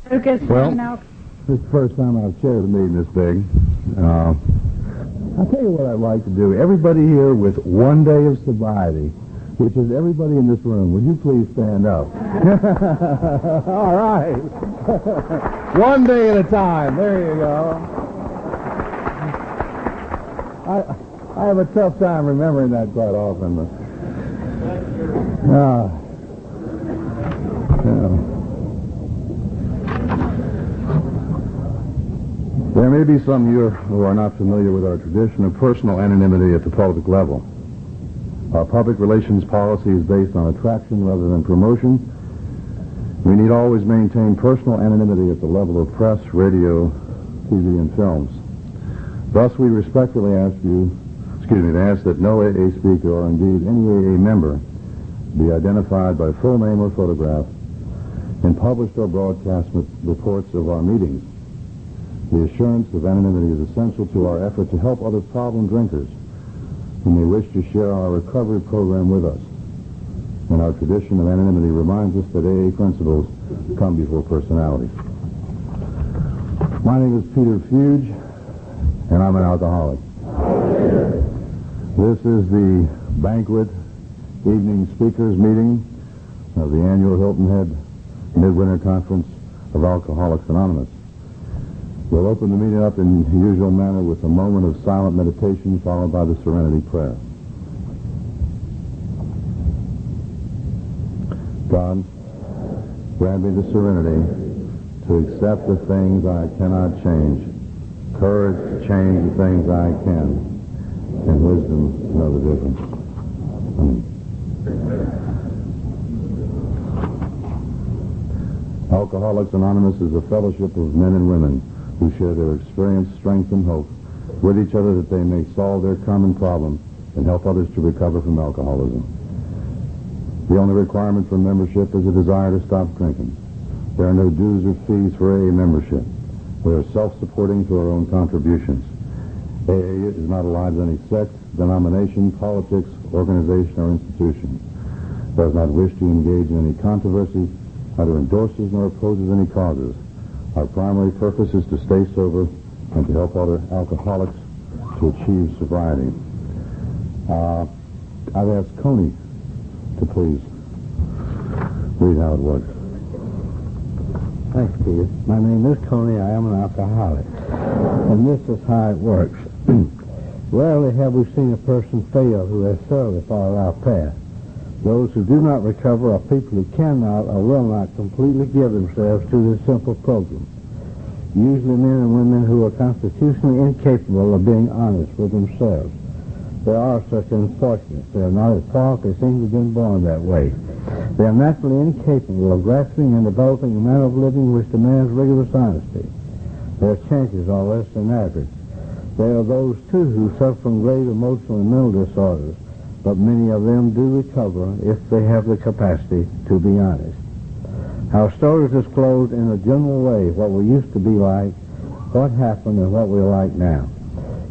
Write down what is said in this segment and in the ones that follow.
Well, this is the first time I've chaired a meeting this big. I'll tell you what I'd like to do. Everybody here with one day of sobriety, which is everybody in this room, would you please stand up? All right. One day at a time. There you go. I have a tough time remembering that quite often. There may be some of you who are not familiar with our tradition of personal anonymity at the public level. Our public relations policy is based on attraction rather than promotion. We need always maintain personal anonymity at the level of press, radio, TV, and films. Thus, we respectfully ask that no AA speaker or indeed any AA member be identified by full name or photograph in published or broadcast reports of our meetings. The assurance of anonymity is essential to our effort to help other problem drinkers who may wish to share our recovery program with us. And our tradition of anonymity reminds us that AA principles come before personality. My name is Peter Fuge, and I'm an alcoholic. This is the banquet evening speakers meeting of the annual Hilton Head Midwinter Conference of Alcoholics Anonymous. We'll open the meeting up in the usual manner with a moment of silent meditation followed by the Serenity Prayer. God, grant me the serenity to accept the things I cannot change, courage to change the things I can, and wisdom to know the difference. Alcoholics Anonymous is a fellowship of men and women who share their experience, strength, and hope with each other that they may solve their common problem and help others to recover from alcoholism. The only requirement for membership is a desire to stop drinking. There are no dues or fees for AA membership. We are self-supporting through our own contributions. AA is not allied to any sect, denomination, politics, organization, or institution. It does not wish to engage in any controversy, neither endorses nor opposes any causes. Our primary purpose is to stay sober and to help other alcoholics to achieve sobriety. I've asked Coney to please read how it works. Thanks, Peter. My name is Coney. I am an alcoholic. And this is how it works. Rarely have we seen a person fail who has thoroughly followed our path. Those who do not recover are people who cannot or will not completely give themselves to this simple program. Usually men and women who are constitutionally incapable of being honest with themselves. There are such unfortunates. They are not at fault. They seem to have been born that way. They are naturally incapable of grasping and developing a manner of living which demands rigorous honesty. Their chances are less than average. There are those, too, who suffer from grave emotional and mental disorders, but many of them do recover if they have the capacity to be honest. Our stories disclose in a general way what we used to be like, what happened, and what we're like now.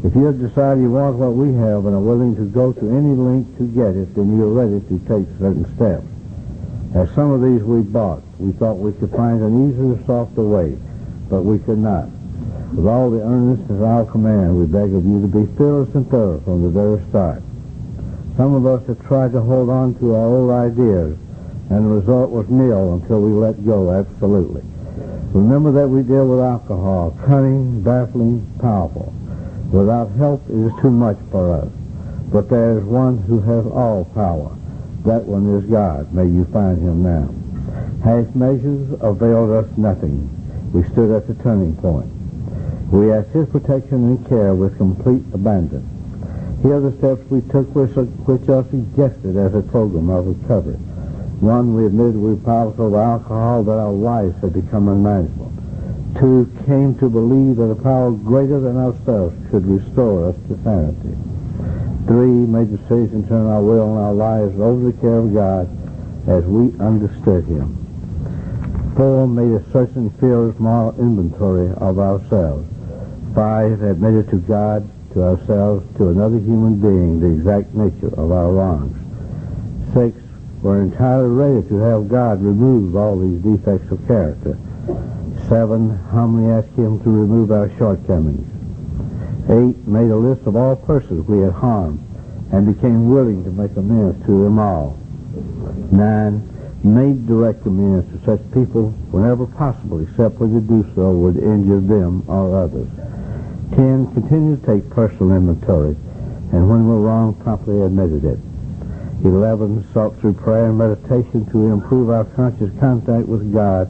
If you have decided you want what we have and are willing to go to any length to get it, then you're ready to take certain steps. As some of these we bought, we thought we could find an easier, softer way, but we could not. With all the earnestness at our command, we beg of you to be fearless and thorough from the very start. Some of us have tried to hold on to our old ideas, and the result was nil until we let go absolutely. Remember that we deal with alcohol, cunning, baffling, powerful. Without help, it is too much for us. But there is one who has all power. That one is God. May you find him now. Half measures availed us nothing. We stood at the turning point. We asked his protection and care with complete abandon. Here are the steps we took which are suggested as a program of recovery. One, we admitted we were powerful over alcohol, that our lives had become unmanageable. Two, came to believe that a power greater than ourselves should restore us to sanity. Three, made the decision to turn our will and our lives over to the care of God as we understood him. Four, made a certain fearless moral inventory of ourselves. Five, admitted to God, to ourselves, to another human being, the exact nature of our wrongs. Six, we're entirely ready to have God remove all these defects of character. 7, humbly asked him to remove our shortcomings. 8, made a list of all persons we had harmed and became willing to make amends to them all. 9, made direct amends to such people whenever possible, except when to do so would injure them or others. 10, continued to take personal inventory, and when we're wrong, promptly admitted it. 11, sought through prayer and meditation to improve our conscious contact with God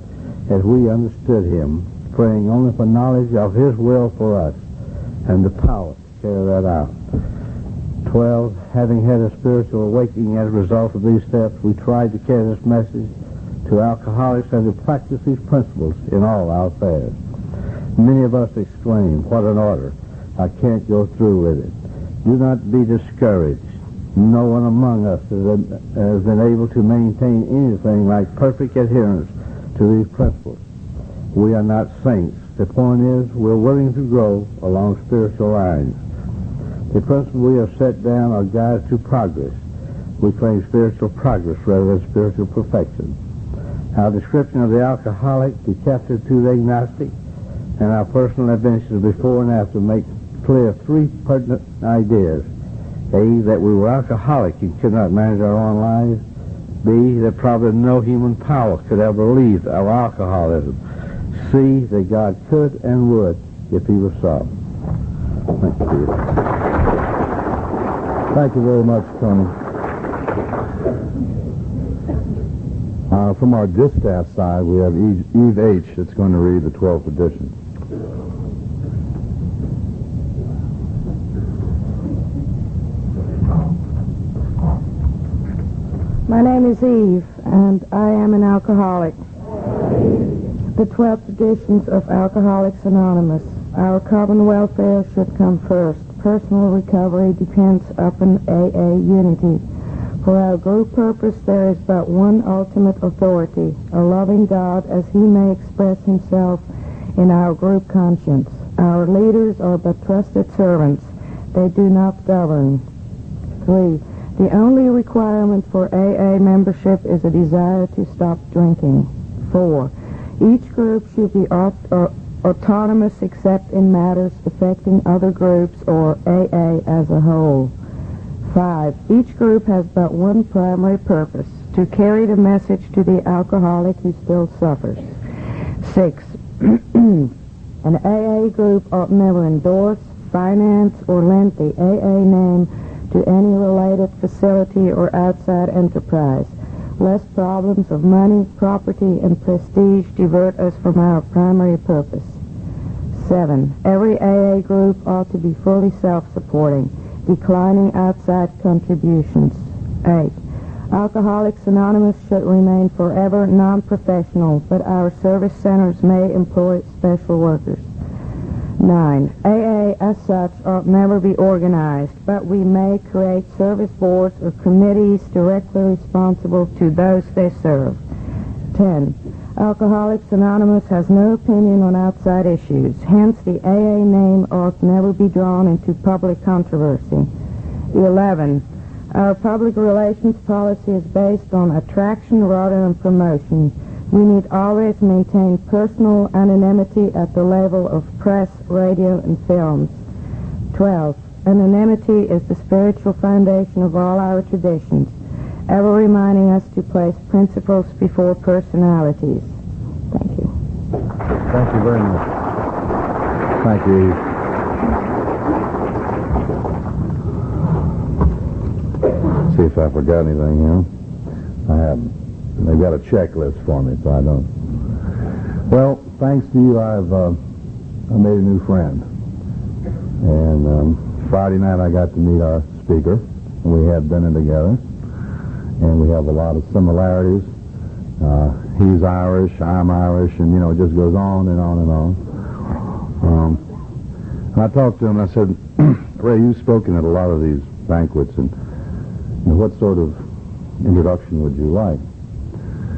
as we understood Him, praying only for knowledge of His will for us and the power to carry that out. 12, having had a spiritual awakening as a result of these steps, we tried to carry this message to alcoholics and to practice these principles in all our affairs. Many of us exclaim, "What an order! I can't go through with it." Do not be discouraged. No one among us has been able to maintain anything like perfect adherence to these principles. We are not saints. The point is, we're willing to grow along spiritual lines. The principles we have set down are guides to progress. We claim spiritual progress rather than spiritual perfection. Our description of the alcoholic, the chapter to the agnostic, and our personal adventures before and after make clear 3 pertinent ideas. A, that we were alcoholic and could not manage our own lives. B, that probably no human power could ever relieve our alcoholism. C, that God could and would if He was sought. Thank you, Peter. Thank you very much, Tony. From our distaff side, we have Eve H. that's going to read the 12th edition. My name is Eve, and I am an alcoholic. The 12th editions of Alcoholics Anonymous. Our common welfare should come first. Personal recovery depends upon AA unity. For our group purpose, there is but one ultimate authority, a loving God as He may express Himself in our group conscience. Our leaders are but trusted servants. They do not govern. 3. The only requirement for AA membership is a desire to stop drinking. 4. Each group should be autonomous except in matters affecting other groups or AA as a whole. 5. Each group has but one primary purpose, to carry the message to the alcoholic who still suffers. 6. An AA group ought never endorse, finance, or lend the AA name to any related facility or outside enterprise, lest problems of money, property, and prestige divert us from our primary purpose. 7. Every AA group ought to be fully self-supporting, declining outside contributions. 8. Alcoholics Anonymous should remain forever non-professional, but our service centers may employ special workers. 9. AA as such ought never be organized, but we may create service boards or committees directly responsible to those they serve. 10. Alcoholics Anonymous has no opinion on outside issues, hence the AA name ought never be drawn into public controversy. 11. Our public relations policy is based on attraction rather than promotion. We need always maintain personal anonymity at the level of press, radio, and films. 12. Anonymity is the spiritual foundation of all our traditions, ever reminding us to place principles before personalities. Thank you. Thank you very much. Thank you, Eve. See if I forgot anything here. I haven't. They've got a checklist for me, so I don't. Well, thanks to you, I made a new friend. And Friday night I got to meet our speaker, and we had dinner together. And we have a lot of similarities. He's Irish, I'm Irish, and, you know, it just goes on and on and on. And I talked to him, and I said, Ray, you've spoken at a lot of these banquets, and what sort of introduction would you like?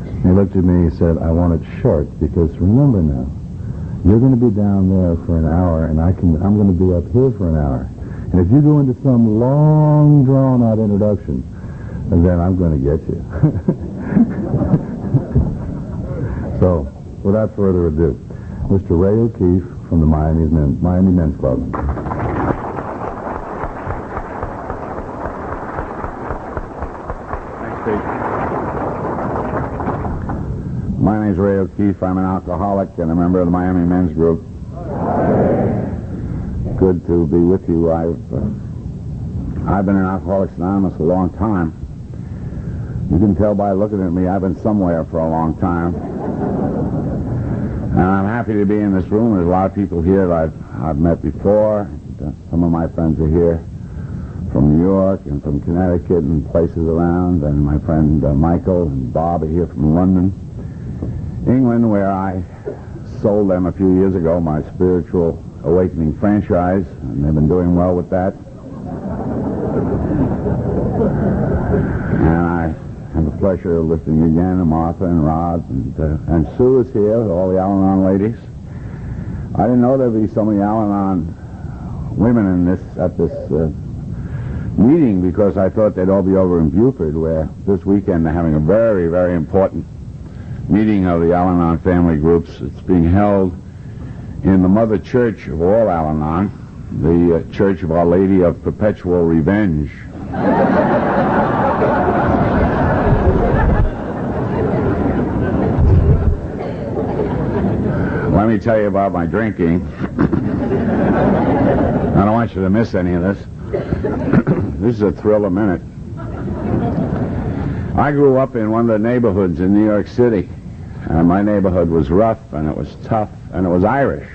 And he looked at me and he said, I want it short, because remember now, you're going to be down there for an hour, and I'm going to be up here for an hour. And if you go into some long, drawn-out introduction, then I'm going to get you. So, without further ado, Mr. Ray O'Keefe from the Miami Men's Club. Thanks, Pete. My name's Ray O'Keefe. I'm an alcoholic and a member of the Miami Men's Group. Good to be with you. I've been in Alcoholics Anonymous a long time. You can tell by looking at me I've been somewhere for a long time. And I'm happy to be in this room. There's a lot of people here that I've met before. Some of my friends are here from New York and from Connecticut and places around. And my friend Michael and Bob are here from London, England, where I sold them a few years ago my Spiritual Awakening franchise, and they've been doing well with that. And I have the pleasure of listening again to Martha and Rod, and Sue is here, all the Al-Anon ladies. I didn't know there'd be so many Al-Anon women at this meeting, because I thought they'd all be over in Beaufort, where this weekend they're having a very, very important meeting of the Al-Anon family groups. It's being held in the mother church of all Al-Anon, the Church of Our Lady of Perpetual Revenge. Let me tell you about my drinking. I don't want you to miss any of this. This is a thrill a minute. I grew up in one of the neighborhoods in New York City, and my neighborhood was rough, and it was tough, and it was Irish.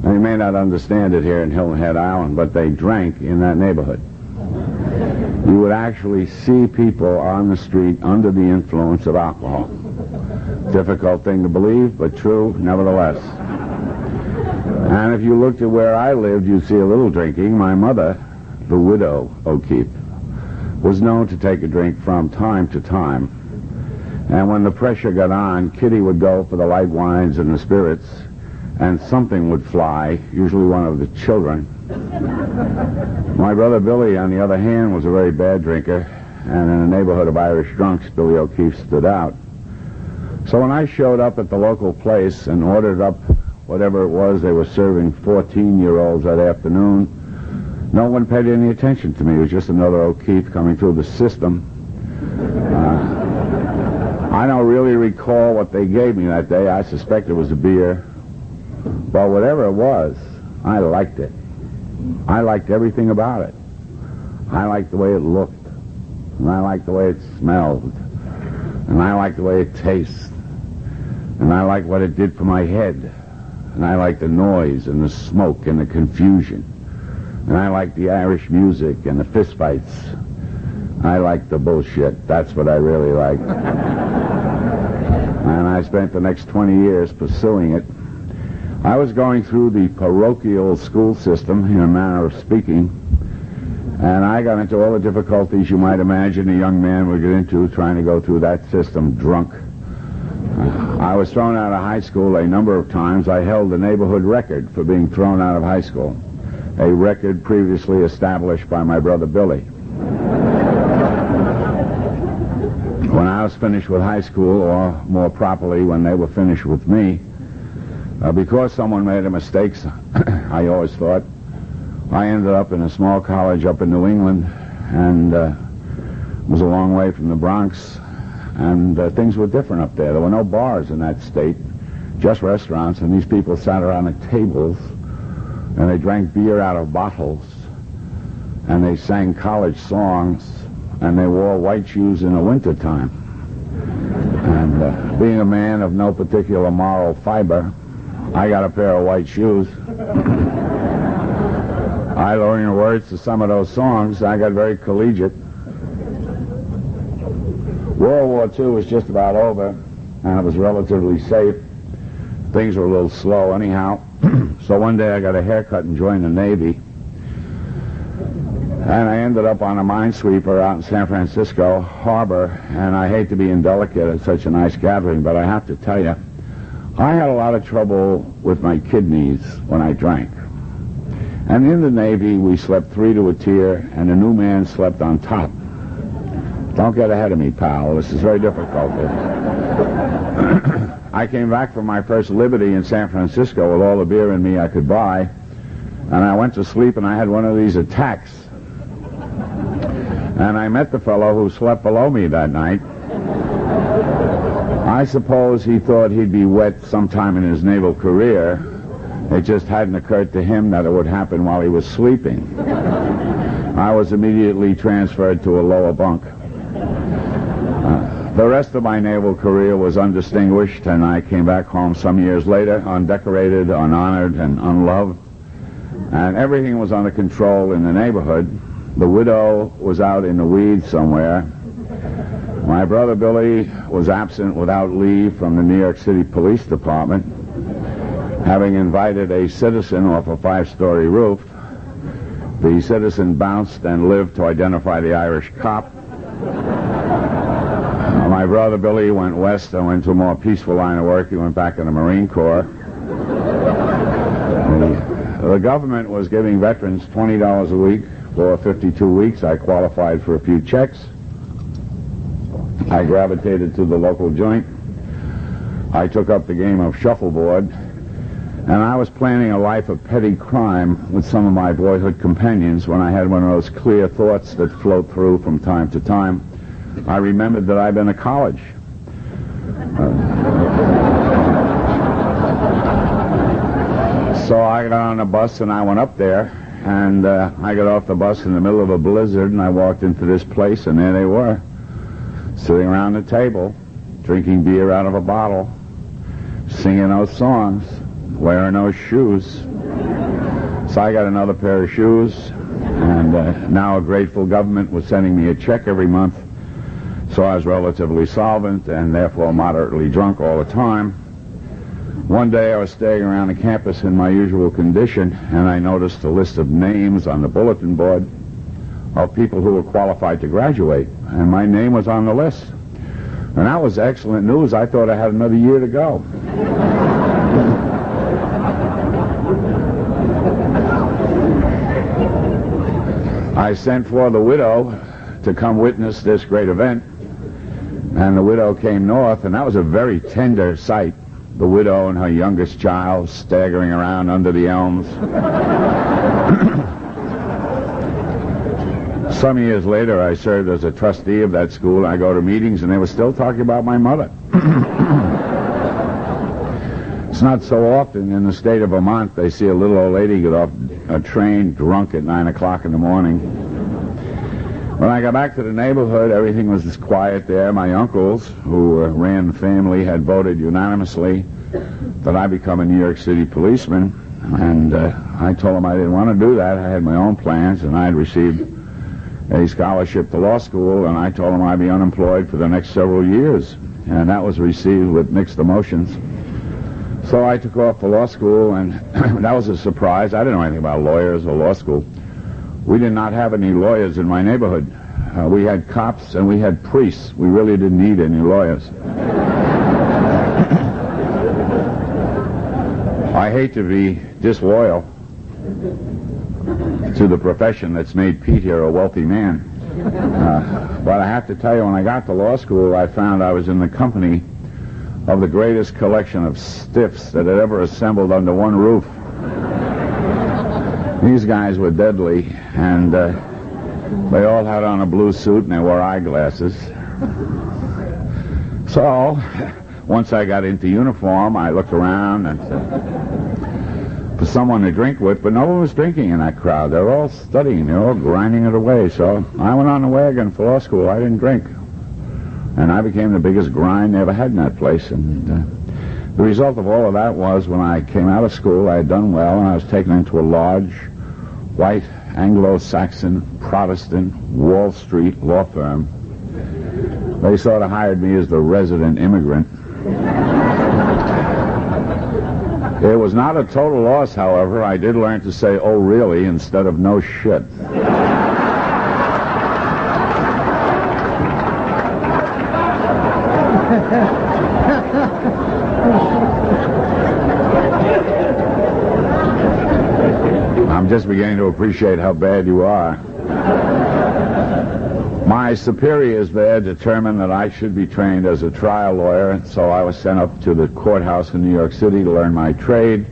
Now, you may not understand it here in Hilton Head Island, but they drank in that neighborhood. You would actually see people on the street under the influence of alcohol. Difficult thing to believe, but true nevertheless. And if you looked at where I lived, you'd see a little drinking. My mother, the widow O'Keefe, was known to take a drink from time to time. And when the pressure got on, Kitty would go for the light wines and the spirits, and something would fly, usually one of the children. My brother Billy, on the other hand, was a very bad drinker, and in a neighborhood of Irish drunks, Billy O'Keefe stood out. So when I showed up at the local place and ordered up whatever it was they were serving 14-year-olds that afternoon, no one paid any attention to me. It was just another O'Keefe coming through the system. I don't really recall what they gave me that day. I suspect it was a beer. But whatever it was, I liked it. I liked everything about it. I liked the way it looked. And I liked the way it smelled. And I liked the way it tasted. And I liked what it did for my head. And I liked the noise and the smoke and the confusion. And I liked the Irish music and the fistfights. I liked the bullshit. That's what I really liked. And I spent the next 20 years pursuing it. I was going through the parochial school system, in a manner of speaking, and I got into all the difficulties you might imagine a young man would get into trying to go through that system drunk. I was thrown out of high school a number of times. I held the neighborhood record for being thrown out of high school, a record previously established by my brother Billy. When I was finished with high school, or more properly, when they were finished with me, because someone made a mistake, I always thought, I ended up in a small college up in New England, and was a long way from the Bronx, and things were different up there. There were no bars in that state, just restaurants, and these people sat around at tables, and they drank beer out of bottles, and they sang college songs, and they wore white shoes in the wintertime. And being a man of no particular moral fiber, I got a pair of white shoes. I learned the words to some of those songs. I got very collegiate. World War II was just about over, and it was relatively safe. Things were a little slow anyhow. So one day I got a haircut and joined the Navy. And I ended up on a minesweeper out in San Francisco Harbor, and I hate to be indelicate at such a nice gathering, but I have to tell you, I had a lot of trouble with my kidneys when I drank. And in the Navy, we slept 3 to a tier, and the new man slept on top. Don't get ahead of me, pal. This is very difficult. I came back from my first Liberty in San Francisco with all the beer in me I could buy, and I went to sleep and I had one of these attacks. And I met the fellow who slept below me that night. I suppose he thought he'd be wet sometime in his naval career. It just hadn't occurred to him that it would happen while he was sleeping. I was immediately transferred to a lower bunk. The rest of my naval career was undistinguished, and I came back home some years later, undecorated, unhonored, and unloved. And everything was under control in the neighborhood. The widow was out in the weeds somewhere. My brother Billy was absent without leave from the New York City Police Department, having invited a citizen off a 5-story roof. The citizen bounced and lived to identify the Irish cop. My brother Billy went west and went to a more peaceful line of work. He went back in the Marine Corps. The government was giving veterans $20 a week for 52 weeks. I qualified for a few checks. I gravitated to the local joint. I took up the game of shuffleboard, and I was planning a life of petty crime with some of my boyhood companions when I had one of those clear thoughts that float through from time to time. I remembered that I'd been to college. So I got on a bus and I went up there, and I got off the bus in the middle of a blizzard, and I walked into this place, and there they were, sitting around the table, drinking beer out of a bottle, singing those songs, wearing those shoes. So I got another pair of shoes, and now a grateful government was sending me a check every month. So I was relatively solvent and therefore moderately drunk all the time. One day I was staying around the campus in my usual condition, and I noticed a list of names on the bulletin board of people who were qualified to graduate, and my name was on the list. And that was excellent news. I thought I had another year to go. I sent for the widow to come witness this great event, and the widow came north, and that was a very tender sight. The widow and her youngest child staggering around under the elms. Some years later, I served as a trustee of that school. I go to meetings, and they were still talking about my mother. It's not so often in the state of Vermont they see a little old lady get off a train drunk at 9 o'clock in the morning. When I got back to the neighborhood, everything was just quiet there. My uncles, who ran the family, had voted unanimously that I become a New York City policeman, and I told them I didn't want to do that. I had my own plans, and I had received a scholarship to law school, and I told them I'd be unemployed for the next several years, and that was received with mixed emotions. So I took off for law school, and that was a surprise. I didn't know anything about lawyers or law school. We did not have any lawyers in my neighborhood. We had cops and we had priests. We really didn't need any lawyers. I hate to be disloyal to the profession that's made Pete here a wealthy man. But I have to tell you, when I got to law school, I found I was in the company of the greatest collection of stiffs that had ever assembled under one roof. These guys were deadly, and they all had on a blue suit and they wore eyeglasses. So, once I got into uniform, I looked around and for someone to drink with, but no one was drinking in that crowd. They were all studying, they were all grinding it away. So I went on the wagon for law school. I didn't drink. And I became the biggest grind they ever had in that place. And the result of all of that was, when I came out of school, I had done well, and I was taken into a large, white, Anglo-Saxon, Protestant, Wall Street law firm. They sort of hired me as the resident immigrant. It was not a total loss, however. I did learn to say, "Oh, really," instead of "no shit." I'm just beginning to appreciate how bad you are. My superiors there determined that I should be trained as a trial lawyer, and so I was sent up to the courthouse in New York City to learn my trade.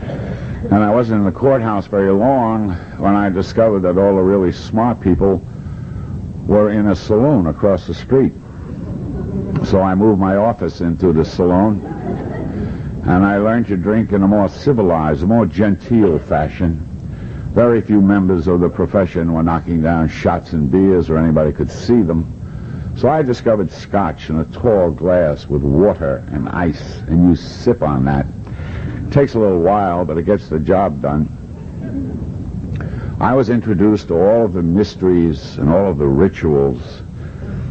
And I wasn't in the courthouse very long when I discovered that all the really smart people were in a saloon across the street. So I moved my office into the saloon, and I learned to drink in a more civilized, a more genteel fashion. Very few members of the profession were knocking down shots and beers, or anybody could see them. So I discovered scotch in a tall glass with water and ice, and you sip on that. It takes a little while, but it gets the job done. I was introduced to all of the mysteries and all of the rituals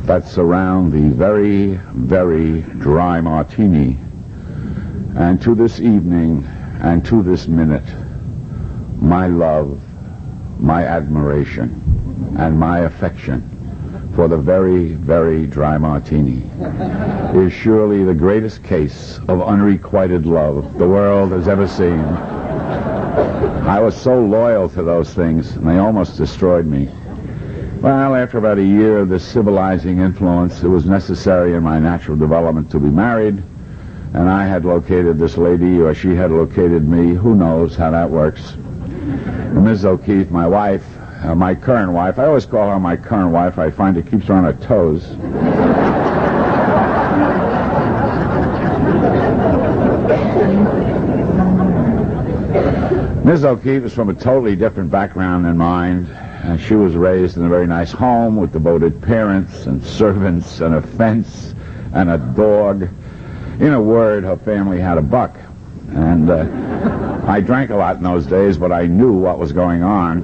that surround the very, very dry martini. And to this evening and to this minute, my love, my admiration, and my affection for the very, very dry martini is surely the greatest case of unrequited love the world has ever seen. I was so loyal to those things, and they almost destroyed me. Well, after about a year of this civilizing influence, it was necessary in my natural development to be married, and I had located this lady, or she had located me. Who knows how that works? Ms. O'Keefe, my wife, my current wife. I always call her my current wife. I find it keeps her on her toes. Ms. O'Keefe is from a totally different background than mine. She was raised in a very nice home with devoted parents and servants and a fence and a dog. In a word, her family had a buck. And I drank a lot in those days, but I knew what was going on.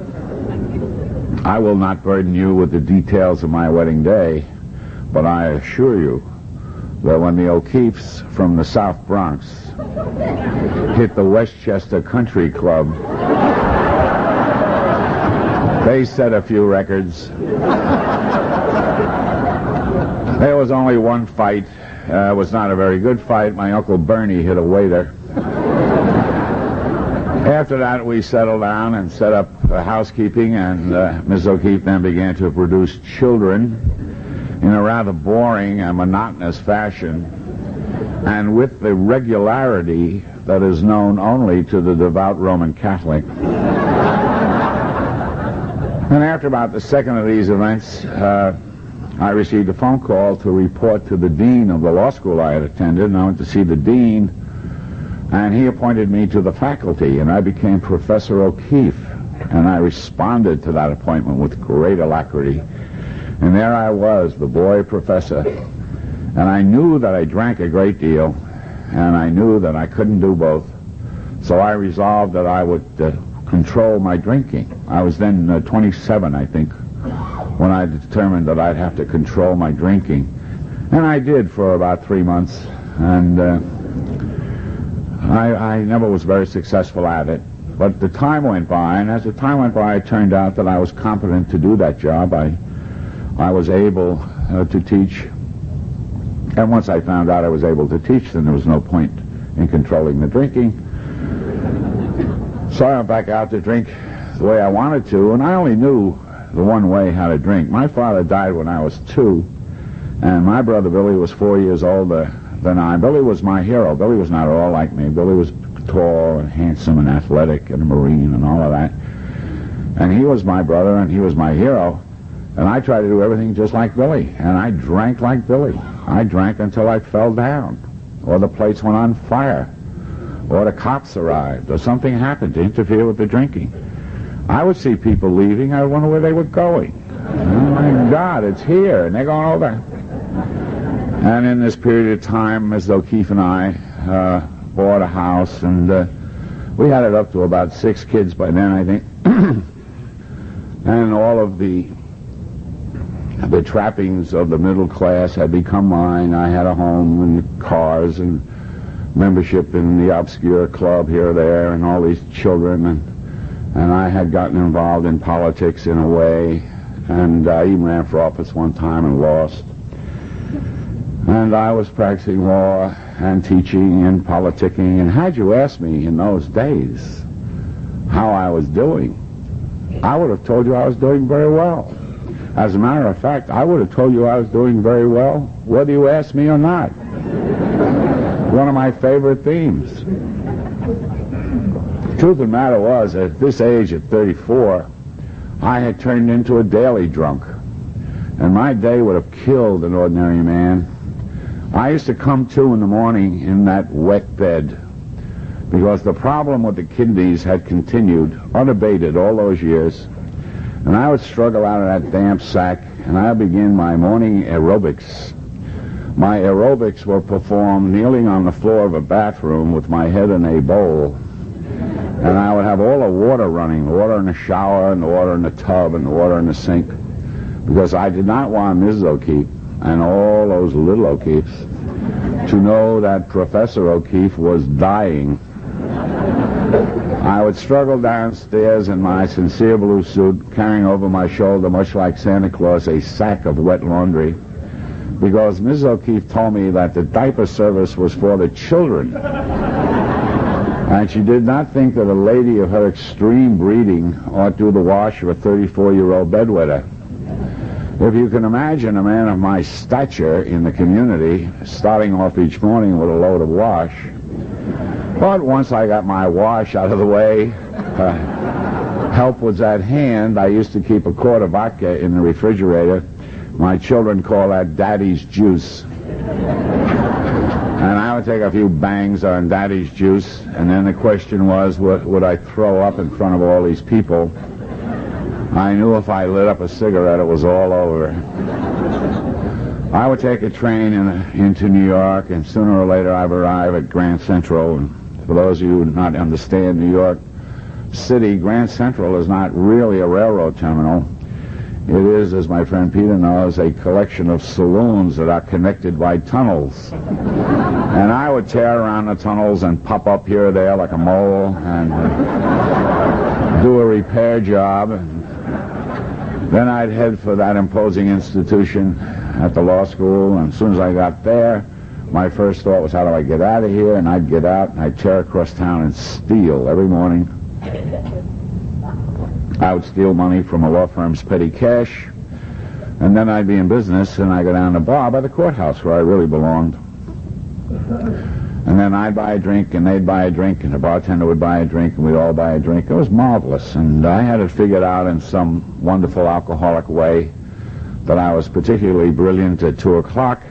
I will not burden you with the details of my wedding day, but I assure you that when the O'Keefes from the South Bronx hit the Westchester Country Club, they set a few records. There was only one fight. It was not a very good fight. My Uncle Bernie hit a waiter. After that, we settled down and set up housekeeping, and Ms. O'Keefe then began to produce children in a rather boring and monotonous fashion, and with the regularity that is known only to the devout Roman Catholic. And after about the second of these events, I received a phone call to report to the dean of the law school I had attended, and I went to see the dean, and he appointed me to the faculty, and I became Professor O'Keefe, and I responded to that appointment with great alacrity. And there I was, the boy professor, and I knew that I drank a great deal, and I knew that I couldn't do both, so I resolved that I would control my drinking. I was then 27, I think, when I determined that I'd have to control my drinking. And I did for about 3 months, and I never was very successful at it. But the time went by, and as the time went by, it turned out that I was competent to do that job. I was able to teach, and once I found out I was able to teach, then there was no point in controlling the drinking. So I went back out to drink the way I wanted to, and I only knew the one way how to drink. My father died when I was 2, and my brother Billy was 4 years older than I. Billy was my hero. Billy was not at all like me. Billy was tall and handsome and athletic and a Marine and all of that. And he was my brother, and he was my hero. And I tried to do everything just like Billy, and I drank like Billy. I drank until I fell down, or the place went on fire, or the cops arrived, or something happened to interfere with the drinking. I would see people leaving. I wonder where they were going. Oh my God, it's here, and they're going over. And in this period of time, Ms. O'Keefe and I bought a house, and we had it up to about 6 kids by then, I think. And all of the trappings of the middle class had become mine. I had a home and cars and membership in the obscure club here or there, and all these children, and I had gotten involved in politics in a way, and I even ran for office one time and lost. And I was practicing law and teaching and politicking, and had you asked me in those days how I was doing, I would have told you I was doing very well. As a matter of fact, I would have told you I was doing very well, whether you asked me or not. One of my favorite themes. The truth of the matter was, at this age, at 34, I had turned into a daily drunk. And my day would have killed an ordinary man. I used to come to in the morning in that wet bed because the problem with the kidneys had continued unabated all those years. And I would struggle out of that damp sack, and I would begin my morning aerobics. My aerobics were performed kneeling on the floor of a bathroom with my head in a bowl. And I would have all the water running, the water in the shower, and the water in the tub, and the water in the sink, because I did not want Mrs. O'Keefe and all those little O'Keefes to know that Professor O'Keefe was dying. I would struggle downstairs in my sincere blue suit, carrying over my shoulder, much like Santa Claus, a sack of wet laundry, because Mrs. O'Keefe told me that the diaper service was for the children. And she did not think that a lady of her extreme breeding ought to do the wash of a 34-year-old bedwetter. If you can imagine a man of my stature in the community starting off each morning with a load of wash. But once I got my wash out of the way, help was at hand. I used to keep a quart of vodka in the refrigerator. My children call that Daddy's juice. And I would take a few bangs on Daddy's juice, and then the question was, would I throw up in front of all these people? I knew if I lit up a cigarette, it was all over. I would take a train into New York, and sooner or later I'd arrive at Grand Central. And for those of you who do not understand New York City, Grand Central is not really a railroad terminal. It is, as my friend Peter knows, a collection of saloons that are connected by tunnels. And I would tear around the tunnels and pop up here or there like a mole and do a repair job. And then I'd head for that imposing institution at the law school. And as soon as I got there, my first thought was, how do I get out of here? And I'd get out and I'd tear across town and steal every morning. I would steal money from a law firm's petty cash, and then I'd be in business, and I'd go down to the bar by the courthouse where I really belonged. And then I'd buy a drink, and they'd buy a drink, and the bartender would buy a drink, and we'd all buy a drink. It was marvelous, and I had it figured out in some wonderful alcoholic way that I was particularly brilliant at 2 o'clock,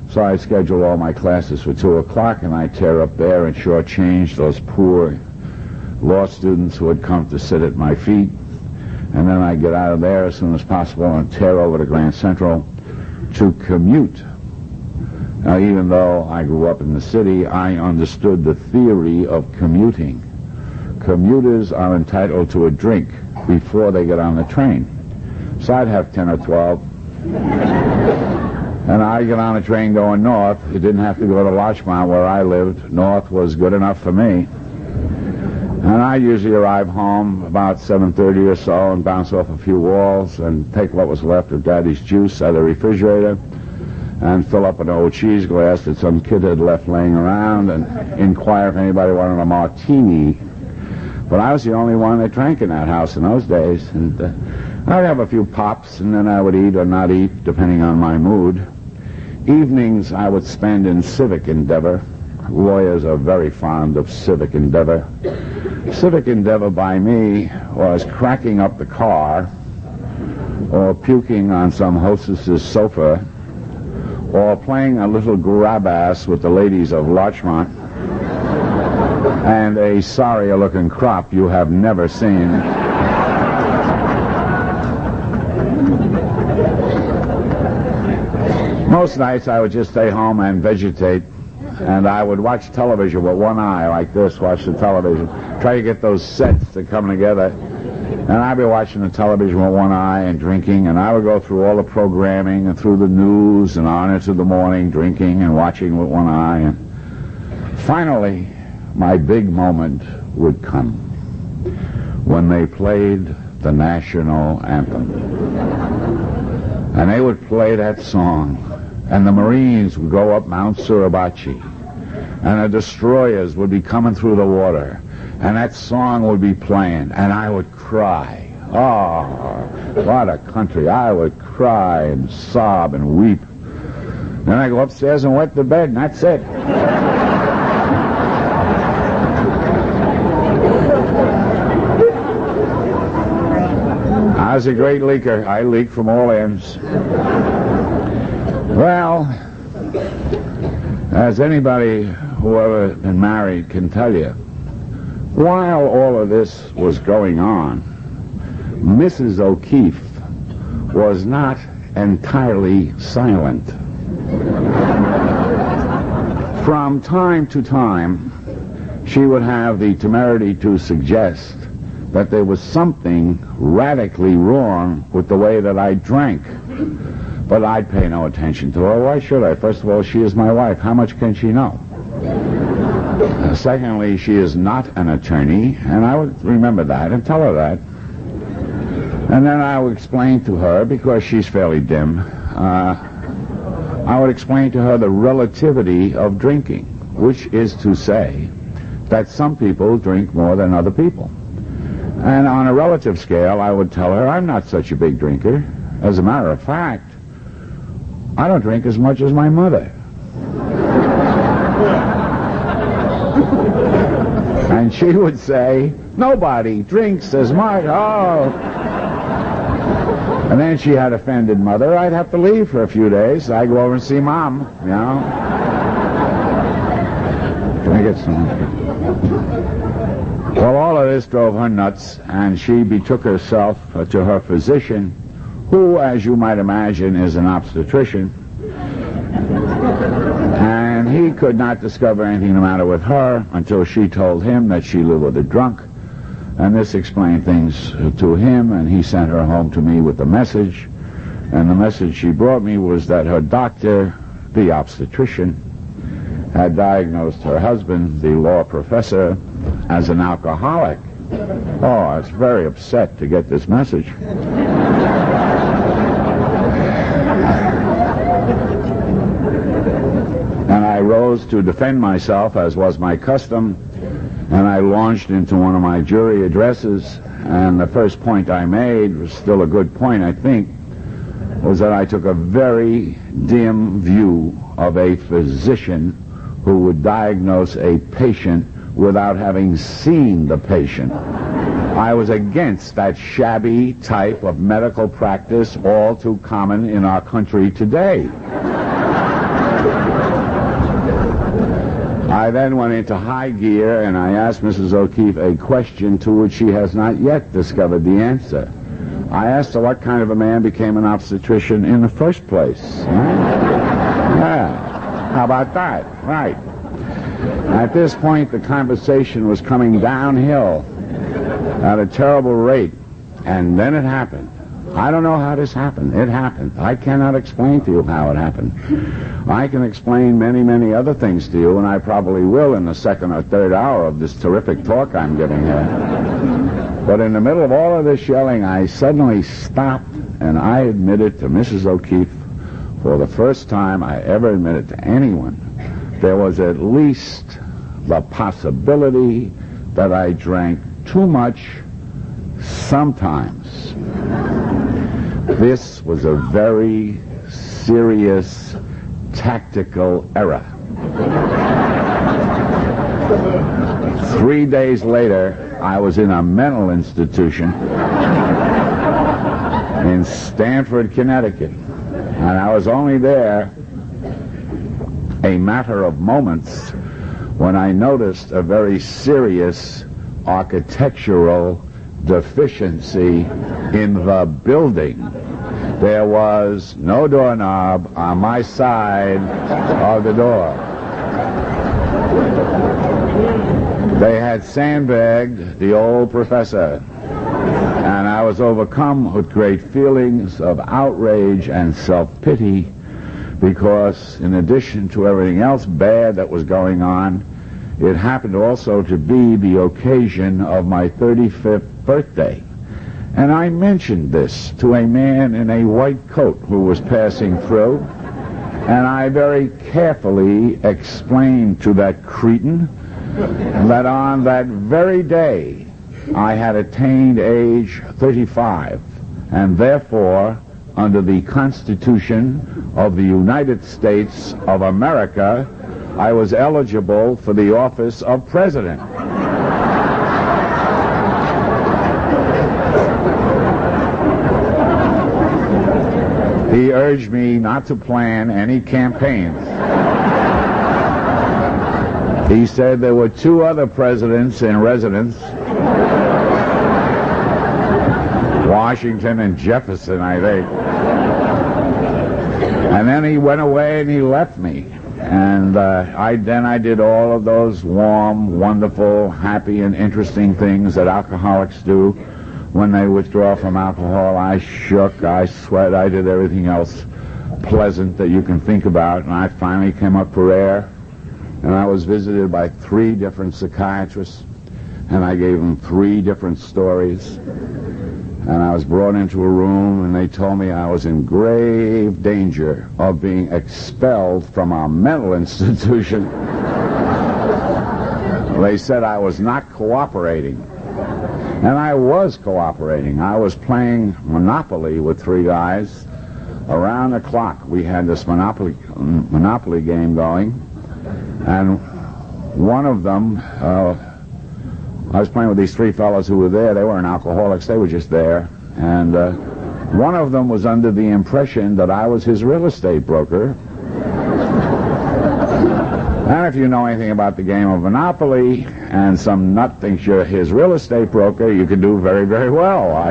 so I'd schedule all my classes for 2 o'clock, and I'd tear up there and shortchange those poor law students who had come to sit at my feet, and then I'd get out of there as soon as possible and tear over to Grand Central to commute. Now, even though I grew up in the city, I understood the theory of commuting. Commuters are entitled to a drink before they get on the train. So I'd have 10 or 12, and I'd get on a train going north. It didn't have to go to Larchmont where I lived. North was good enough for me. And I usually arrive home about 7:30 or so and bounce off a few walls and take what was left of Daddy's juice out of the refrigerator and fill up an old cheese glass that some kid had left laying around and inquire if anybody wanted a martini. But I was the only one that drank in that house in those days. And I'd have a few pops, and then I would eat or not eat, depending on my mood. Evenings I would spend in civic endeavor. Lawyers are very fond of civic endeavor. Civic endeavor by me was cracking up the car, or puking on some hostess's sofa, or playing a little grab-ass with the ladies of Larchmont, and a sorrier-looking crop you have never seen. Most nights I would just stay home and vegetate, and I would watch television with one eye like this, watch the television, try to get those sets to come together. And I'd be watching the television with one eye and drinking, and I would go through all the programming and through the news and on into the morning, drinking and watching with one eye. And finally, my big moment would come when they played the national anthem. And they would play that song, and the Marines would go up Mount Suribachi, and the destroyers would be coming through the water, and that song would be playing, and I would cry Oh, what a country. I would cry and sob and weep. Then I go upstairs and wet the bed, and that's it. I was a great leaker. I leaked from all ends. Well, as anybody who ever been married can tell you, while all of this was going on, Mrs. O'Keefe was not entirely silent. From time to time, she would have the temerity to suggest that there was something radically wrong with the way that I drank. But I'd pay no attention to her. Why should I? First of all, she is my wife. How much can she know? Secondly, she is not an attorney, and I would remember that and tell her that. And then I would explain to her, because she's fairly dim, I would explain to her the relativity of drinking, which is to say that some people drink more than other people. And on a relative scale, I would tell her, I'm not such a big drinker. As a matter of fact, I don't drink as much as my mother. And she would say, nobody drinks as much. Oh. And then she had offended mother. I'd have to leave for a few days. I'd go over and see Mom, you know. Can I get some? Well, all of this drove her nuts, and she betook herself to her physician, who, as you might imagine, is an obstetrician. And he could not discover anything the matter with her until she told him that she lived with a drunk. And this explained things to him, and he sent her home to me with a message. And the message she brought me was that her doctor, the obstetrician, had diagnosed her husband, the law professor, as an alcoholic. Oh, I was very upset to get this message. And I rose to defend myself, as was my custom, and I launched into one of my jury addresses, and the first point I made was still a good point, I think, was that I took a very dim view of a physician who would diagnose a patient without having seen the patient. I was against that shabby type of medical practice all too common in our country today. I then went into high gear, and I asked Mrs. O'Keefe a question to which she has not yet discovered the answer. I asked her what kind of a man became an obstetrician in the first place. Yeah, how about that? Right. At this point, the conversation was coming downhill at a terrible rate, and then it happened. I don't know how this happened. It happened. I cannot explain to you how it happened. I can explain many, many other things to you, and I probably will in the second or third hour of this terrific talk I'm giving here. But in the middle of all of this yelling, I suddenly stopped, and I admitted to Mrs. O'Keefe, for the first time I ever admitted to anyone, there was at least the possibility that I drank too much sometimes. This was a very serious tactical error. 3 days later, I was in a mental institution in Stamford, Connecticut, and I was only there a matter of moments when I noticed a very serious architectural deficiency in the building. There was no doorknob on my side of the door. They had sandbagged the old professor, and I was overcome with great feelings of outrage and self-pity, because in addition to everything else bad that was going on, it happened also to be the occasion of my 35th birthday. And I mentioned this to a man in a white coat who was passing through, and I very carefully explained to that cretin that on that very day I had attained age 35, and therefore, under the Constitution of the United States of America, I was eligible for the office of president. He urged me not to plan any campaigns. He said there were 2 other presidents in residence, Washington and Jefferson, I think. And then he went away and he left me. And I did all of those warm, wonderful, happy, and interesting things that alcoholics do when they withdraw from alcohol. I shook, I sweat, I did everything else pleasant that you can think about. And I finally came up for air. And I was visited by 3 different psychiatrists, and I gave them 3 different stories. And I was brought into a room, and they told me I was in grave danger of being expelled from our mental institution. They said I was not cooperating. And I was cooperating. I was playing Monopoly with 3 guys. Around the clock, we had this Monopoly game going. And one of them, I was playing with these 3 fellows who were there. They weren't alcoholics. They were just there. And one of them was under the impression that I was his real estate broker. And if you know anything about the game of Monopoly, and some nut thinks you're his real estate broker, you can do very, very well. I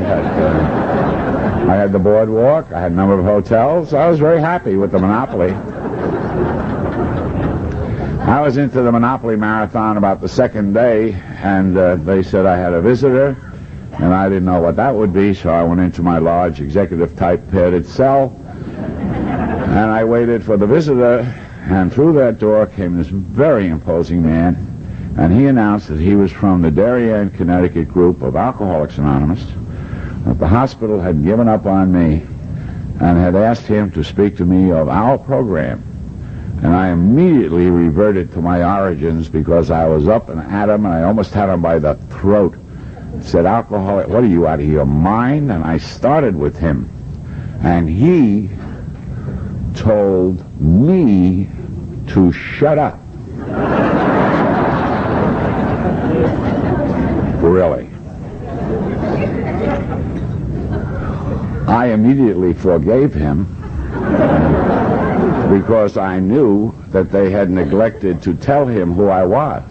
had the boardwalk. I had a number of hotels. I was very happy with the Monopoly. I was into the Monopoly marathon about the 2nd day, and they said I had a visitor, and I didn't know what that would be, so I went into my large executive-type padded cell, and I waited for the visitor, and through that door came this very imposing man, and he announced that he was from the Darien, Connecticut group of Alcoholics Anonymous, that the hospital had given up on me and had asked him to speak to me of our program. And I immediately reverted to my origins because I was up and at him, and I almost had him by the throat. Said, "Alcoholic, what are you, out of your mind?" And I started with him. And he told me to shut up. Really. I immediately forgave him, because I knew that they had neglected to tell him who I was.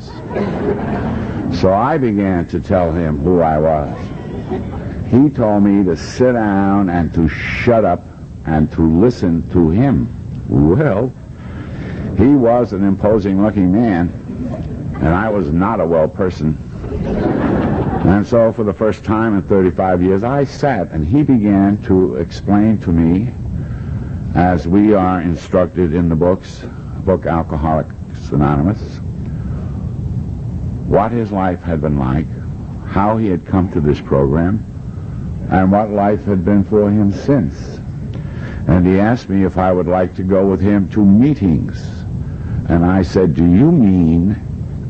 So I began to tell him who I was. He told me to sit down and to shut up and to listen to him. Well, he was an imposing-looking man, and I was not a well person. And so for the first time in 35 years, I sat, and he began to explain to me, as we are instructed in the book Alcoholics Anonymous, what his life had been like, how he had come to this program, and what life had been for him since. And he asked me if I would like to go with him to meetings. And I said, "Do you mean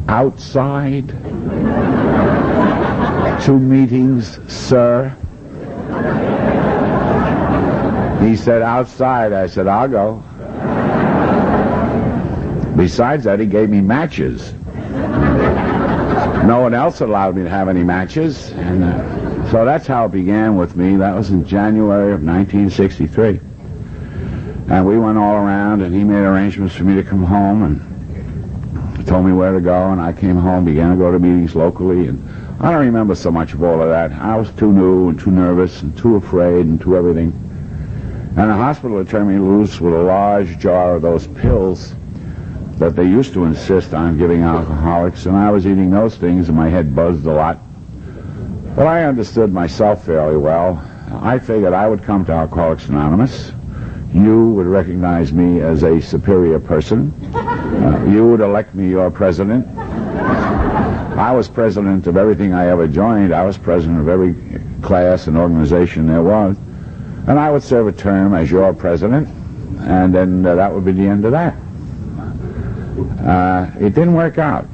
outside to meetings, sir?" He said, "Outside." I said, "I'll go." Besides that, he gave me matches. No one else allowed me to have any matches. And so that's how it began with me. That was in January of 1963. And we went all around, and he made arrangements for me to come home, and told me where to go, and I came home, began to go to meetings locally, and I don't remember so much of all of that. I was too new and too nervous and too afraid and too everything. And the hospital had turned me loose with a large jar of those pills that they used to insist on giving alcoholics, and I was eating those things, and my head buzzed a lot. But I understood myself fairly well. I figured I would come to Alcoholics Anonymous. You would recognize me as a superior person. You would elect me your president. I was president of everything I ever joined. I was president of every class and organization there was. And I would serve a term as your president, and then that would be the end of that. It didn't work out.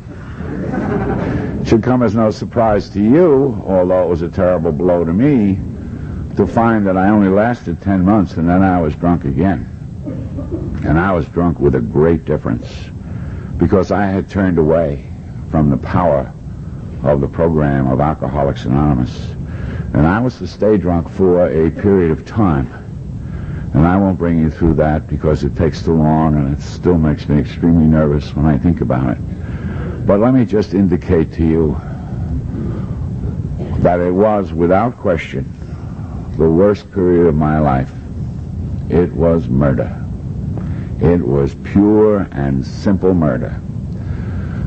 should come as no surprise to you, although it was a terrible blow to me, to find that I only lasted 10 months and then I was drunk again. And I was drunk with a great difference, because I had turned away from the power of the program of Alcoholics Anonymous. And I was to stay drunk for a period of time. And I won't bring you through that because it takes too long and it still makes me extremely nervous when I think about it. But let me just indicate to you that it was, without question, the worst period of my life. It was murder. It was pure and simple murder.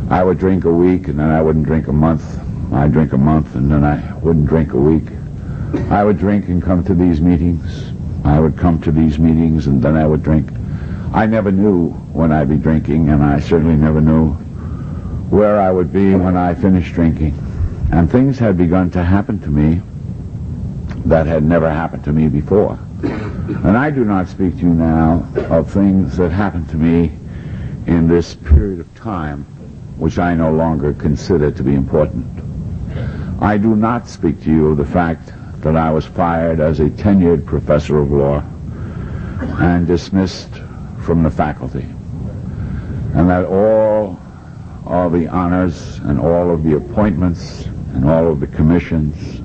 I would drink a week and then I wouldn't drink a month. I'd drink a month and then I wouldn't drink a week. I would drink and come to these meetings. I would come to these meetings and then I would drink. I never knew when I'd be drinking, and I certainly never knew where I would be when I finished drinking. And things had begun to happen to me that had never happened to me before. And I do not speak to you now of things that happened to me in this period of time, which I no longer consider to be important. I do not speak to you of the fact that I was fired as a tenured professor of law and dismissed from the faculty, and that all of the honors and all of the appointments and all of the commissions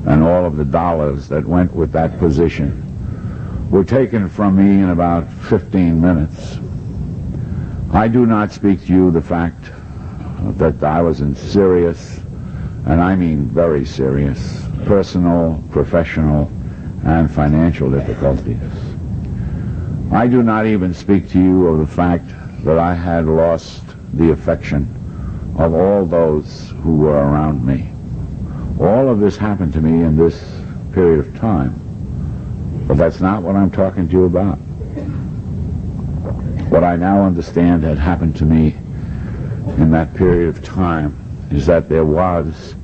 and all of the dollars that went with that position were taken from me in about 15 minutes. I do not speak to you the fact that I was in serious, and I mean very serious, personal, professional, and financial difficulties. I do not even speak to you of the fact that I had lost the affection of all those who were around me. All of this happened to me in this period of time, but that's not what I'm talking to you about. What I now understand had happened to me in that period of time is that there was,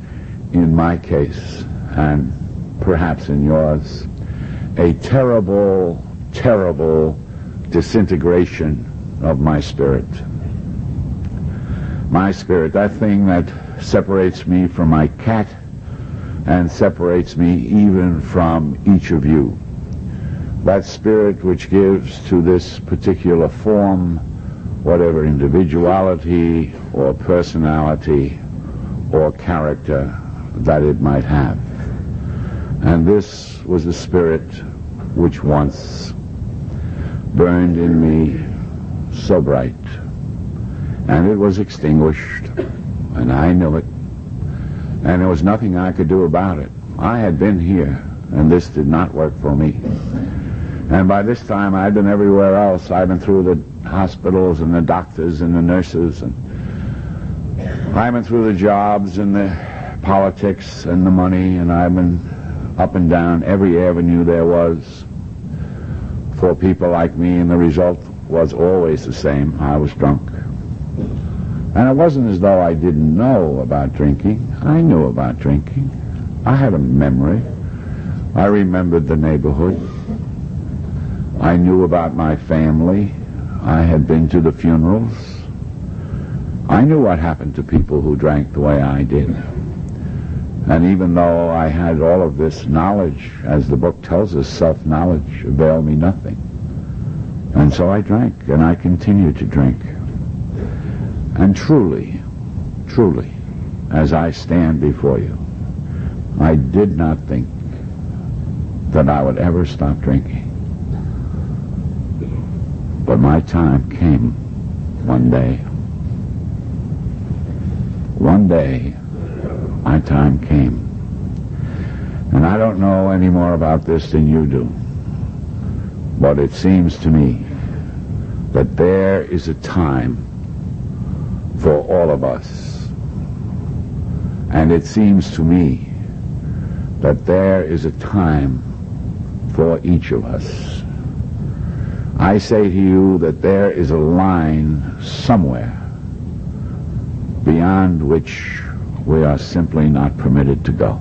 in my case, and perhaps in yours, a terrible, terrible disintegration of my spirit. My spirit, that thing that separates me from my cat and separates me even from each of you. That spirit which gives to this particular form whatever individuality or personality or character that it might have. And this was a spirit which once burned in me so bright, and it was extinguished, and I knew it, and there was nothing I could do about it. I had been here, and this did not work for me. And by this time I'd been everywhere else. I'd been through the hospitals and the doctors and the nurses, and I've been through the jobs and the politics and the money, and I've been up and down every avenue there was for people like me, and the result was always the same. I was drunk. And it wasn't as though I didn't know about drinking. I knew about drinking. I had a memory. I remembered the neighborhood. I knew about my family. I had been to the funerals. I knew what happened to people who drank the way I did. And even though I had all of this knowledge, as the book tells us, self-knowledge availed me nothing. And so I drank, and I continued to drink. And truly, truly, as I stand before you, I did not think that I would ever stop drinking. But my time came one day. One day, my time came. And I don't know any more about this than you do. But it seems to me that there is a time for all of us. And it seems to me that there is a time for each of us. I say to you that there is a line somewhere beyond which we are simply not permitted to go.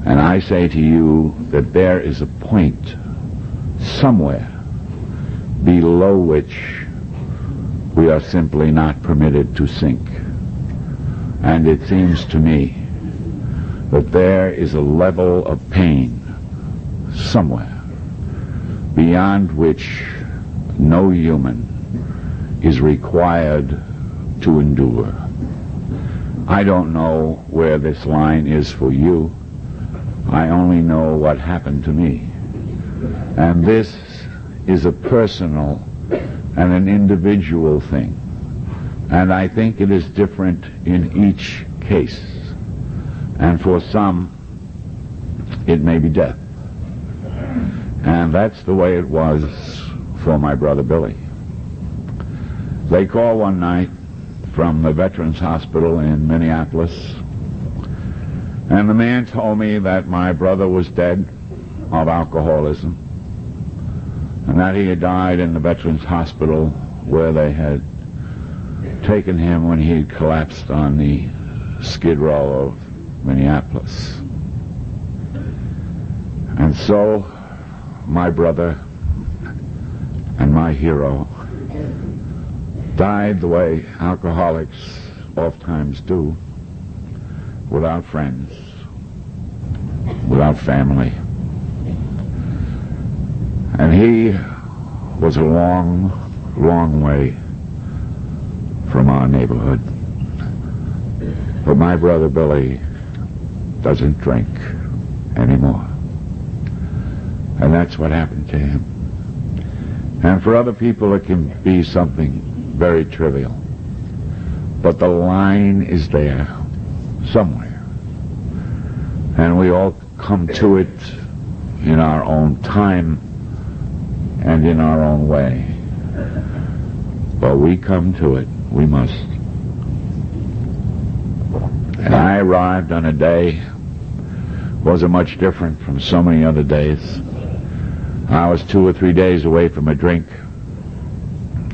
And I say to you that there is a point somewhere below which we are simply not permitted to sink. And it seems to me that there is a level of pain somewhere beyond which no human is required to endure. I don't know where this line is for you. I only know what happened to me. And this is a personal and an individual thing. And I think it is different in each case. And for some, it may be death. And that's the way it was for my brother Billy. They called one night from the Veterans Hospital in Minneapolis, and the man told me that my brother was dead of alcoholism, and that he had died in the Veterans Hospital where they had taken him when he had collapsed on the skid row of Minneapolis. And so my brother and my hero died the way alcoholics oftentimes do, without friends, without family. And he was a long, long way from our neighborhood. But my brother Billy doesn't drink anymore. And that's what happened to him. And for other people it can be something very trivial. But the line is there somewhere. And we all come to it in our own time and in our own way. But we come to it. We must. And I arrived on a day wasn't much different from so many other days. I was 2 or 3 days away from a drink.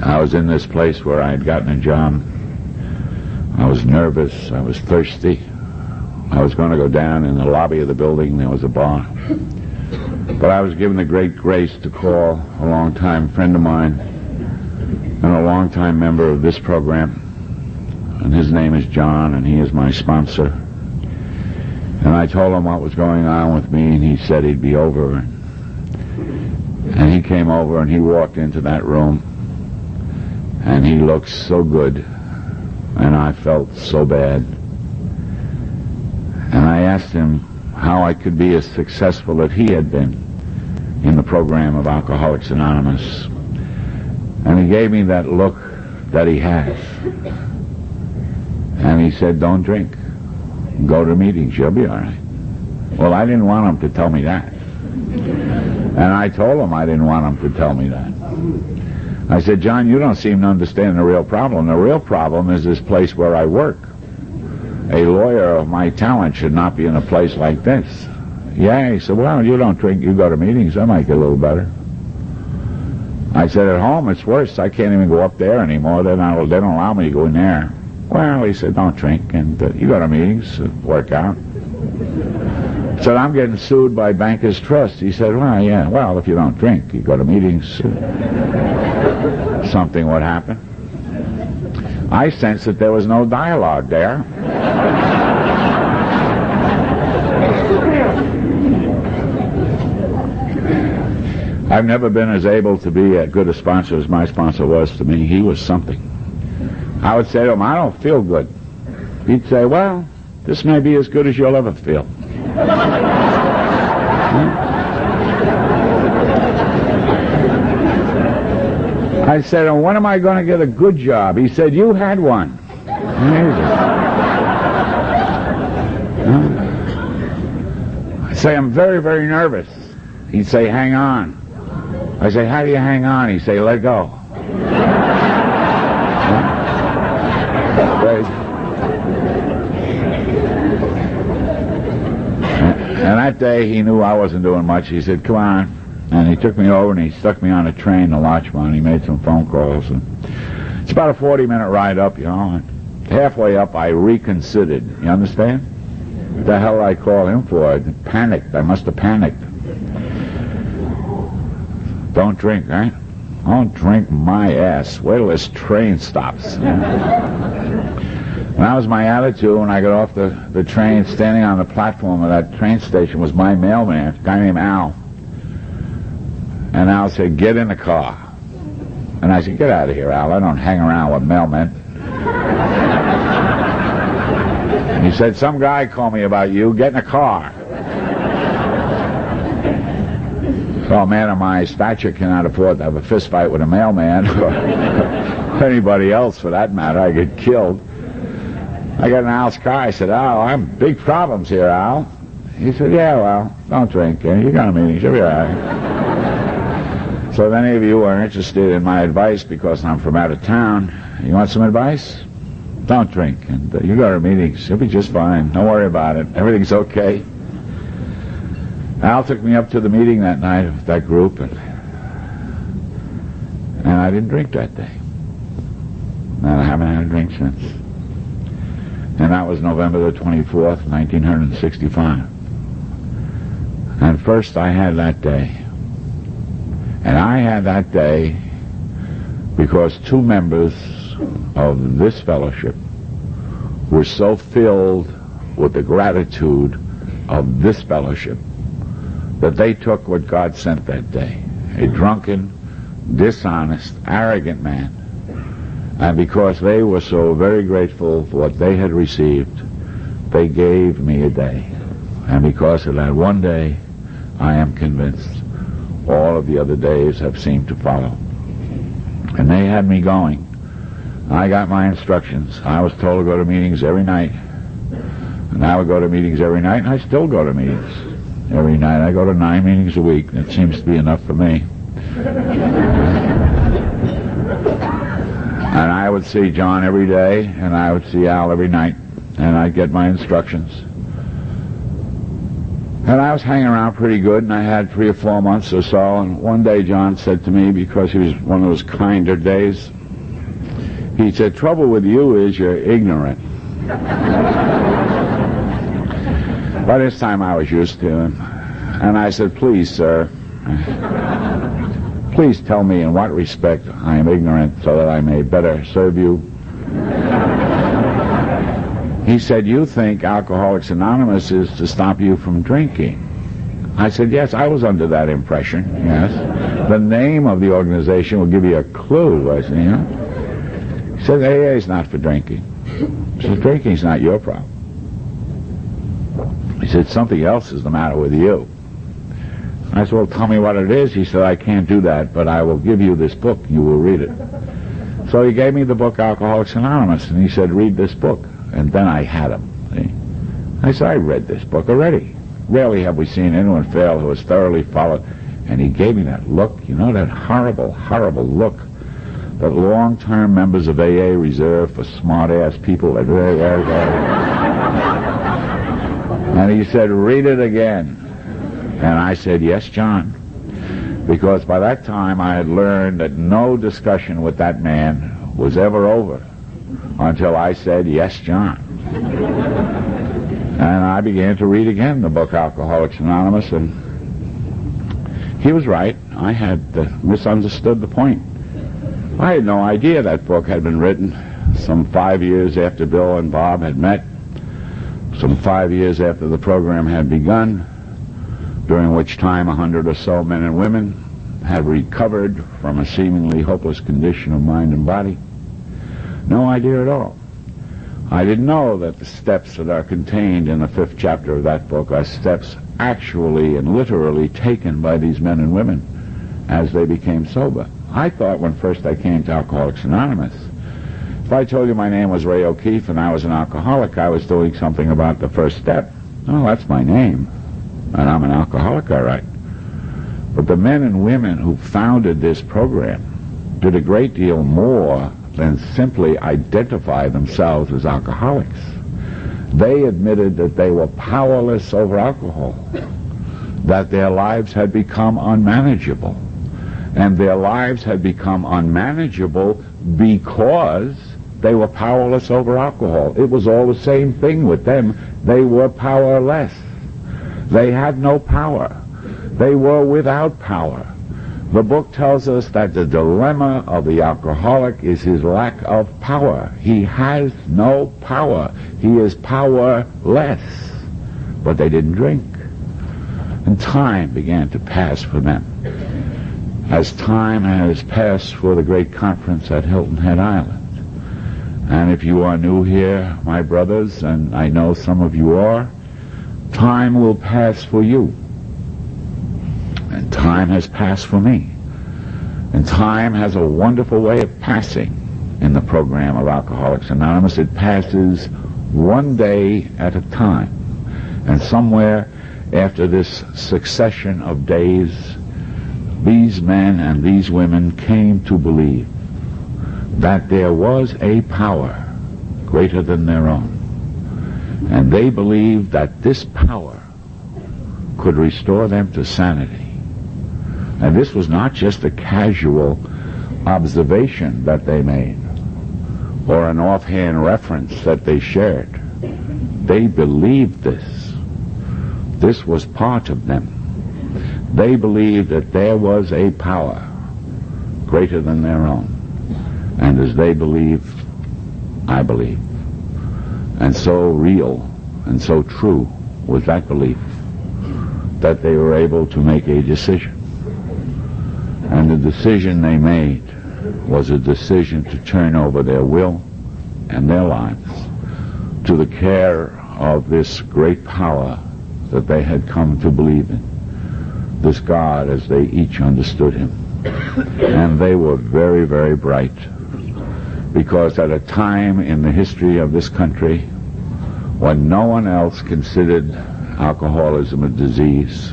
I was in this place where I had gotten a job. I was nervous. I was thirsty. I was going to go down in the lobby of the building. There was a bar. But I was given the great grace to call a long-time friend of mine and a long-time member of this program. And his name is John, and he is my sponsor. And I told him what was going on with me, and he said he'd be over. And he came over, and he walked into that room, and he looked so good, and I felt so bad. And I asked him how I could be as successful as he had been in the program of Alcoholics Anonymous. And he gave me that look that he has. And he said, don't drink. Go to meetings. You'll be all right. Well, I didn't want him to tell me that. And I told him I didn't want him to tell me that. I said, John, you don't seem to understand the real problem. The real problem is this place where I work. A lawyer of my talent should not be in a place like this. Yeah, he said, well, you don't drink, you go to meetings. That might get a little better. I said, at home it's worse. I can't even go up there anymore. They don't allow me to go in there. Well, he said, don't drink, and you go to meetings, work out. I said, I'm getting sued by Bankers Trust. He said, well, yeah, well, if you don't drink, you go to meetings, something would happen. I sensed that there was no dialogue there. I've never been as able to be as good a sponsor as my sponsor was to me. He was something. I would say to him, I don't feel good. He'd say, well, this may be as good as you'll ever feel. I said, when am I going to get a good job? He said, you had one. I say, I'm very, very nervous. He'd say, hang on. I say, how do you hang on? He'd say, let go. And that day he knew I wasn't doing much. He said, come on. And he took me over and he stuck me on a train to Larchmont. He made some phone calls. And it's about a 40-minute ride up, you know. And halfway up I reconsidered. You understand? What the hell did I call him for? I panicked. I must have panicked. Don't drink, right? Don't drink my ass. Wait till this train stops. And that was my attitude when I got off the train. Standing on the platform of that train station was my mailman, a guy named Al. And Al said, "Get in the car." And I said, "Get out of here, Al. I don't hang around with mailmen." He said, "Some guy called me about you. Get in the car." Well, a man of my stature cannot afford to have a fist fight with a mailman, or anybody else for that matter. I get killed. I got in Al's car. I said, "Al, I'm big problems here, Al." He said, "Yeah, well, don't drink. You got a meeting. You'll be all right." So if any of you are interested in my advice because I'm from out of town, you want some advice? Don't drink. And you go to meetings. You'll be just fine. Don't worry about it. Everything's okay. Al took me up to the meeting that night with that group, and I didn't drink that day. And I haven't had a drink since. And that was November the 24th, 1965. And first I had that day. And I had that day because two members of this fellowship were so filled with the gratitude of this fellowship that they took what God sent that day, a drunken, dishonest, arrogant man. And because they were so very grateful for what they had received, they gave me a day. And because of that one day, I am convinced all of the other days have seemed to follow. And they had me going. I got my instructions. I was told to go to meetings every night. And I would go to meetings every night, and I still go to meetings every night. I go to 9 meetings a week. That seems to be enough for me. And I would see John every day, and I would see Al every night, and I'd get my instructions. And I was hanging around pretty good, and I had 3 or 4 months or so, and one day John said to me, because he was one of those kinder days, he said, "Trouble with you is you're ignorant." By this time I was used to him, and I said, "Please, sir, please tell me in what respect I am ignorant so that I may better serve you." He said, "You think Alcoholics Anonymous is to stop you from drinking." I said, "Yes, I was under that impression, yes. The name of the organization will give you a clue." I said, "You know." He said, "AA is not for drinking." He said, "Drinking's not your problem." He said, "Something else is the matter with you." I said, "Well, tell me what it is." He said, "I can't do that, but I will give you this book. You will read it." So he gave me the book Alcoholics Anonymous, and he said, "Read this book." And then I had him. See? I said, "I read this book already. Rarely have we seen anyone fail who has thoroughly followed." And he gave me that look, you know, that horrible, horrible look that long-term members of AA reserve for smart-ass people. And he said, "Read it again." And I said, "Yes, John." Because by that time I had learned that no discussion with that man was ever over until I said, "Yes, John." And I began to read again the book Alcoholics Anonymous, and he was right. I had misunderstood the point. I had no idea that book had been written some 5 years after Bill and Bob had met, some 5 years after the program had begun, during which time 100 or so men and women had recovered from a seemingly hopeless condition of mind and body. No idea at all. I didn't know that the steps that are contained in the 5th chapter of that book are steps actually and literally taken by these men and women as they became sober. I thought when first I came to Alcoholics Anonymous, if I told you my name was Ray O'Keefe and I was an alcoholic, I was doing something about the first step. Oh, that's my name, and I'm an alcoholic, all right. But the men and women who founded this program did a great deal more than simply identify themselves as alcoholics. They admitted that they were powerless over alcohol, that their lives had become unmanageable. And their lives had become unmanageable because they were powerless over alcohol. It was all the same thing with them. They were powerless. They had no power. They were without power. The book tells us that the dilemma of the alcoholic is his lack of power. He has no power. He is powerless. But they didn't drink. And time began to pass for them, as time has passed for the great conference at Hilton Head Island. And if you are new here, my brothers, and I know some of you are, time will pass for you. And time has passed for me. And time has a wonderful way of passing in the program of Alcoholics Anonymous. It passes one day at a time. And somewhere after this succession of days, these men and these women came to believe that there was a power greater than their own. And they believed that this power could restore them to sanity. And this was not just a casual observation that they made, or an offhand reference that they shared. They believed this. This was part of them. They believed that there was a power greater than their own. And as they believed, I believed. And so real and so true was that belief that they were able to make a decision. And the decision they made was a decision to turn over their will and their lives to the care of this great power that they had come to believe in, this God as they each understood him. And they were very, very bright, because at a time in the history of this country when no one else considered alcoholism a disease,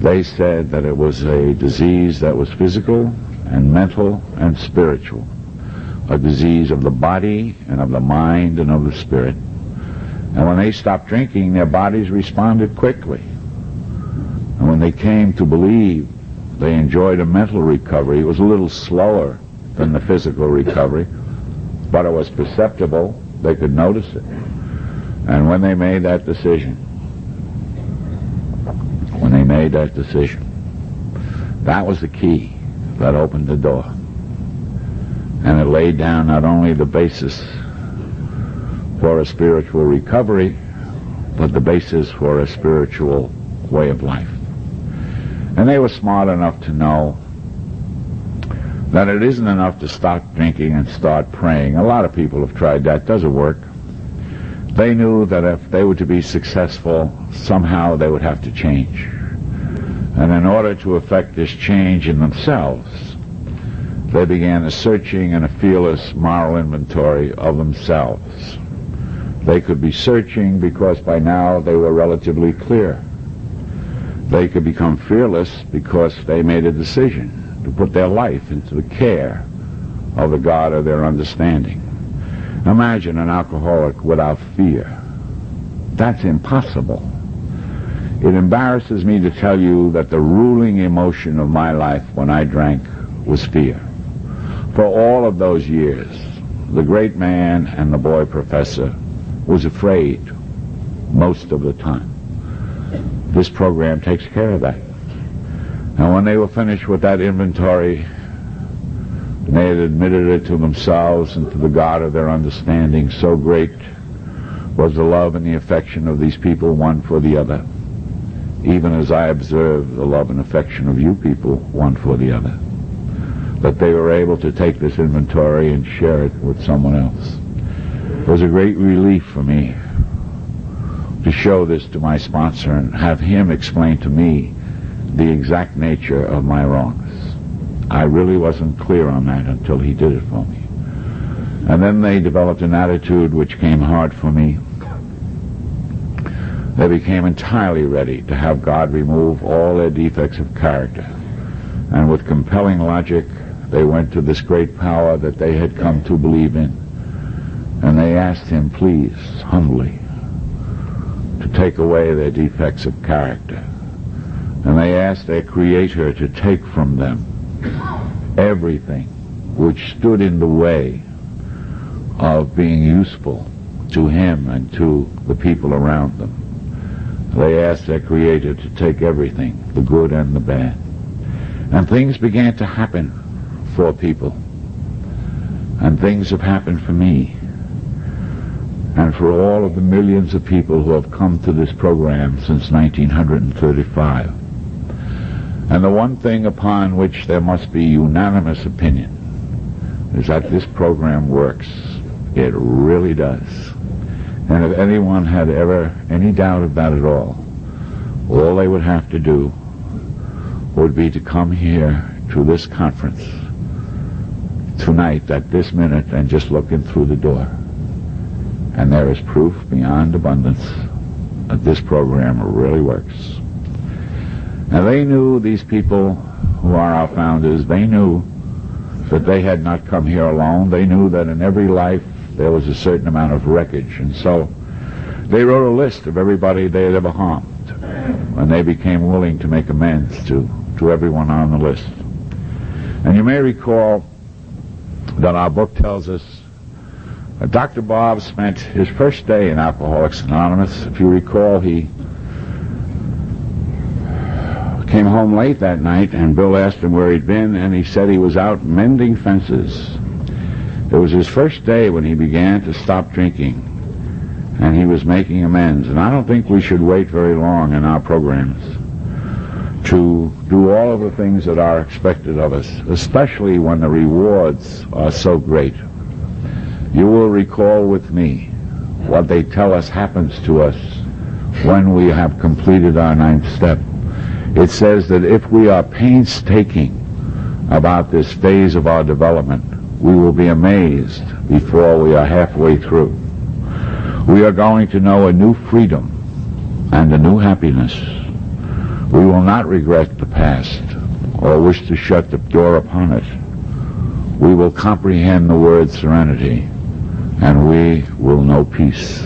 they said that it was a disease that was physical and mental and spiritual, a disease of the body and of the mind and of the spirit. And when they stopped drinking, their bodies responded quickly. And when they came to believe, they enjoyed a mental recovery. It was a little slower than the physical recovery, but it was perceptible. They could notice it. And when they made that decision, that was the key that opened the door. And it laid down not only the basis for a spiritual recovery, but the basis for a spiritual way of life. And they were smart enough to know that it isn't enough to stop drinking and start praying. A lot of people have tried that. It doesn't work. They knew that if they were to be successful, somehow they would have to change. And in order to effect this change in themselves, they began a searching and a fearless moral inventory of themselves. They could be searching because by now they were relatively clear. They could become fearless because they made a decision to put their life into the care of the God of their understanding. Imagine an alcoholic without fear. That's impossible. It embarrasses me to tell you that the ruling emotion of my life when I drank was fear. For all of those years, the great man and the boy professor was afraid most of the time. This program takes care of that. And when they were finished with that inventory, they had admitted it to themselves and to the God of their understanding. So great was the love and the affection of these people one for the other, even as I observed the love and affection of you people one for the other, that they were able to take this inventory and share it with someone else. It was a great relief for me to show this to my sponsor and have him explain to me the exact nature of my wrongs. I really wasn't clear on that until he did it for me. And then they developed an attitude which came hard for me. They became entirely ready to have God remove all their defects of character. And with compelling logic, they went to this great power that they had come to believe in. And they asked him, please, humbly, to take away their defects of character. And they asked their Creator to take from them everything which stood in the way of being useful to him and to the people around them. They asked their Creator to take everything, the good and the bad. And things began to happen for people. And things have happened for me. And for all of the millions of people who have come to this program since 1935. And the one thing upon which there must be unanimous opinion is that this program works. It really does. And if anyone had ever any doubt of that at all they would have to do would be to come here to this conference tonight at this minute and just look in through the door. And there is proof beyond abundance that this program really works. Now they knew, these people who are our founders, they knew that they had not come here alone. They knew that in every life there was a certain amount of wreckage. And so they wrote a list of everybody they had ever harmed. And they became willing to make amends to everyone on the list. And you may recall that our book tells us Dr. Bob spent his first day in Alcoholics Anonymous. If you recall, he came home late that night, and Bill asked him where he'd been, and he said he was out mending fences. It was his first day when he began to stop drinking, and he was making amends. And I don't think we should wait very long in our programs to do all of the things that are expected of us, especially when the rewards are so great. You will recall with me what they tell us happens to us when we have completed our 9th step. It says that if we are painstaking about this phase of our development, we will be amazed before we are halfway through. We are going to know a new freedom and a new happiness. We will not regret the past or wish to shut the door upon it. We will comprehend the word serenity, and we will know peace.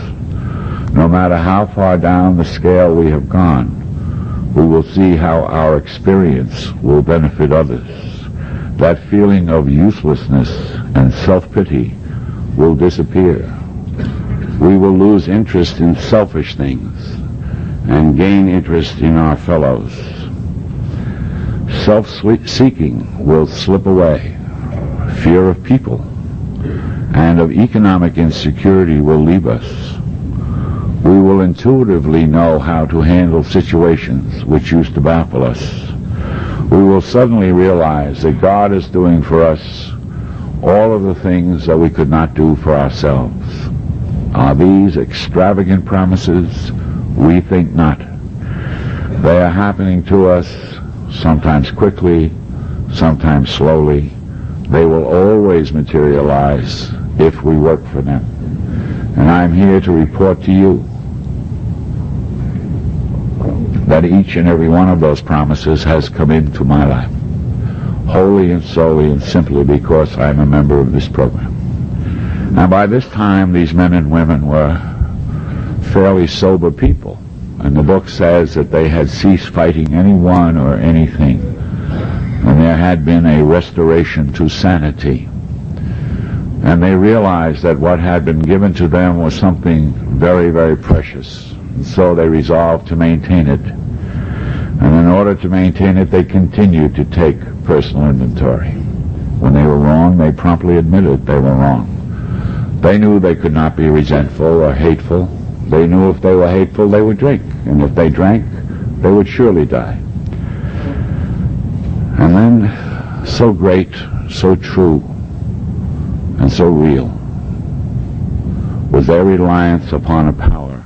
No matter how far down the scale we have gone, we will see how our experience will benefit others. That feeling of uselessness and self-pity will disappear. We will lose interest in selfish things and gain interest in our fellows. Self-seeking will slip away. Fear of people and of economic insecurity will leave us. We will intuitively know how to handle situations which used to baffle us. We will suddenly realize that God is doing for us all of the things that we could not do for ourselves. Are these extravagant promises? We think not. They are happening to us, sometimes quickly, sometimes slowly. They will always materialize if we work for them. And I'm here to report to you that each and every one of those promises has come into my life, wholly and solely and simply because I'm a member of this program. And by this time, these men and women were fairly sober people. And the book says that they had ceased fighting anyone or anything. And there had been a restoration to sanity. And they realized that what had been given to them was something very, very precious. And so they resolved to maintain it. And in order to maintain it, they continued to take personal inventory. When they were wrong, they promptly admitted they were wrong. They knew they could not be resentful or hateful. They knew if they were hateful, they would drink. And if they drank, they would surely die. And then, so great, so true, and so real was their reliance upon a power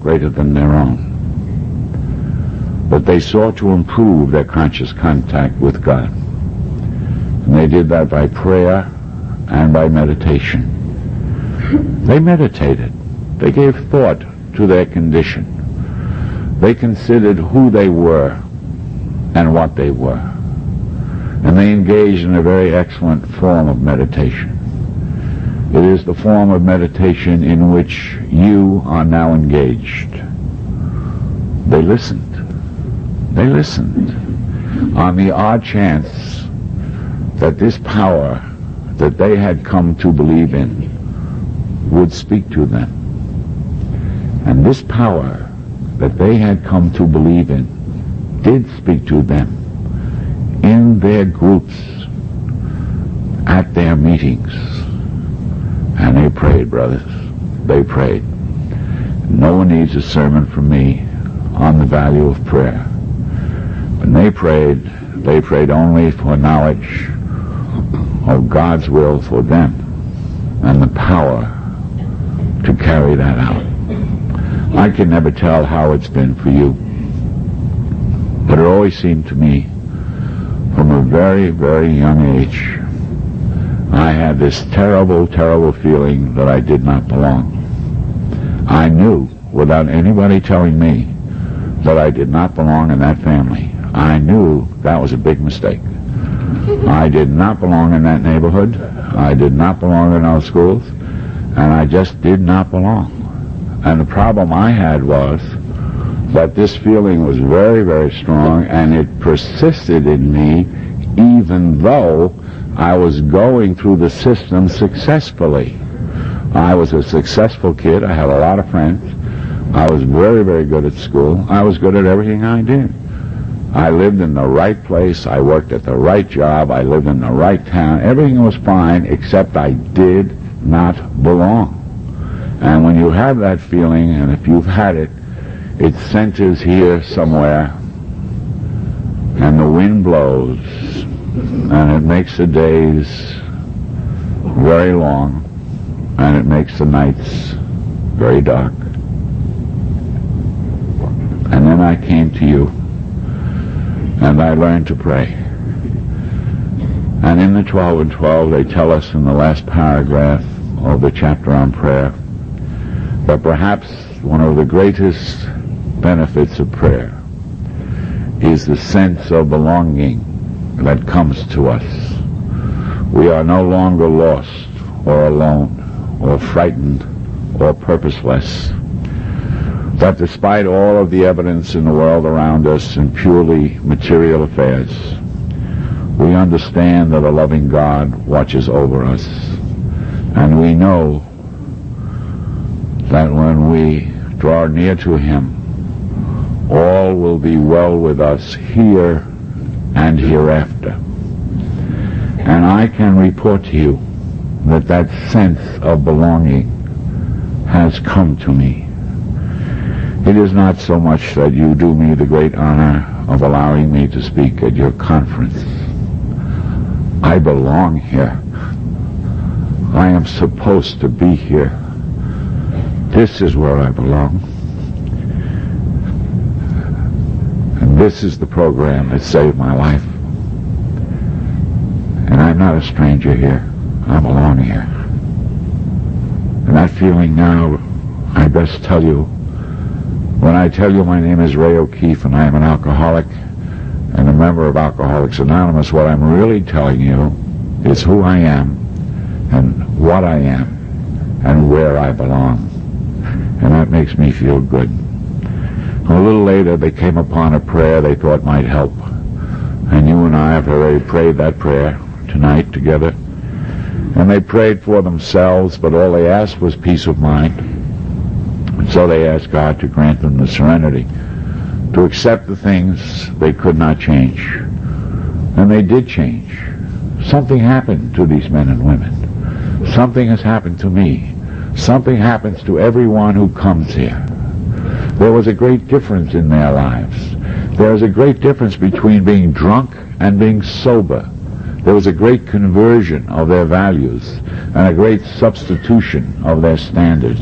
greater than their own. But they sought to improve their conscious contact with God. And they did that by prayer and by meditation. They meditated. They gave thought to their condition. They considered who they were and what they were. And they engaged in a very excellent form of meditation. It is the form of meditation in which you are now engaged. They listened. They listened on the odd chance that this power that they had come to believe in would speak to them. And this power that they had come to believe in did speak to them in their groups, at their meetings. And they prayed, brothers. They prayed. No one needs a sermon from me on the value of prayer. When they prayed only for knowledge of God's will for them and the power to carry that out. I can never tell how it's been for you, but it always seemed to me from a very, very young age, I had this terrible, terrible feeling that I did not belong. I knew, without anybody telling me, that I did not belong in that family. I knew that was a big mistake. I did not belong in that neighborhood. I did not belong in those schools. And I just did not belong. And the problem I had was that this feeling was very, very strong, and it persisted in me even though I was going through the system successfully. I was a successful kid. I had a lot of friends. I was very, very good at school. I was good at everything I did. I lived in the right place. I worked at the right job. I lived in the right town. Everything was fine, except I did not belong. And when you have that feeling, and if you've had it, it centers here somewhere, and the wind blows, and it makes the days very long, and it makes the nights very dark. And then I came to you, and I learned to pray. And in the 12 and 12, they tell us in the last paragraph of the chapter on prayer that perhaps one of the greatest benefits of prayer is the sense of belonging that comes to us. We are no longer lost or alone or frightened or purposeless. That despite all of the evidence in the world around us in purely material affairs, we understand that a loving God watches over us. And we know that when we draw near to Him, all will be well with us here and hereafter. And I can report to you that that sense of belonging has come to me. It is not so much that you do me the great honor of allowing me to speak at your conference. I belong here. I am supposed to be here. This is where I belong. And this is the program that saved my life. And I'm not a stranger here. I belong here. And that feeling now, I best tell you, when I tell you my name is Ray O'Keefe and I am an alcoholic and a member of Alcoholics Anonymous, what I'm really telling you is who I am and what I am and where I belong. And that makes me feel good. A little later, they came upon a prayer they thought might help. And you and I have already prayed that prayer tonight together. And they prayed for themselves, but all they asked was peace of mind. And so they asked God to grant them the serenity to accept the things they could not change. And they did change. Something happened to these men and women. Something has happened to me. Something happens to everyone who comes here. There was a great difference in their lives. There is a great difference between being drunk and being sober. There was a great conversion of their values and a great substitution of their standards.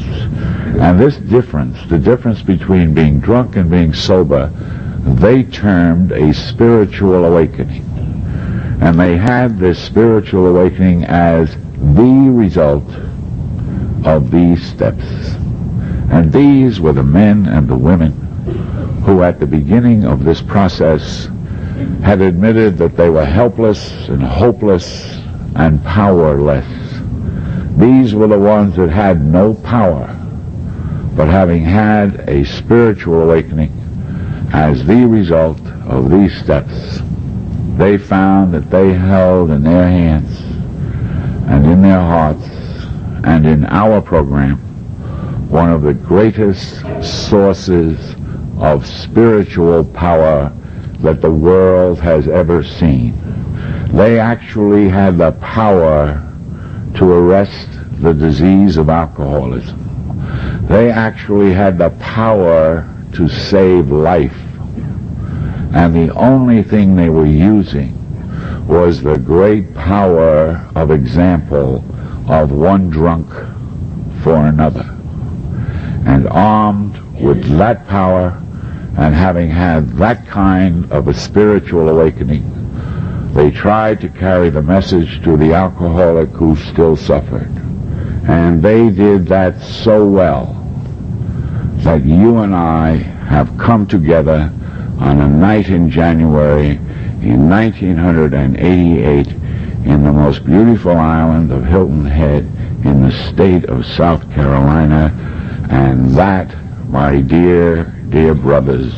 And this difference, the difference between being drunk and being sober, they termed a spiritual awakening. And they had this spiritual awakening as the result of these steps. And these were the men and the women who at the beginning of this process had admitted that they were helpless and hopeless and powerless. These were the ones that had no power, but having had a spiritual awakening as the result of these steps, they found that they held in their hands and in their hearts and in our program one of the greatest sources of spiritual power that the world has ever seen. They actually had the power to arrest the disease of alcoholism. They actually had the power to save life. And the only thing they were using was the great power of example of one drunk for another. And armed with that power, and having had that kind of a spiritual awakening, they tried to carry the message to the alcoholic who still suffered. And they did that so well that you and I have come together on a night in January in 1988 in the most beautiful island of Hilton Head in the state of South Carolina. And that, my dear, dear brothers,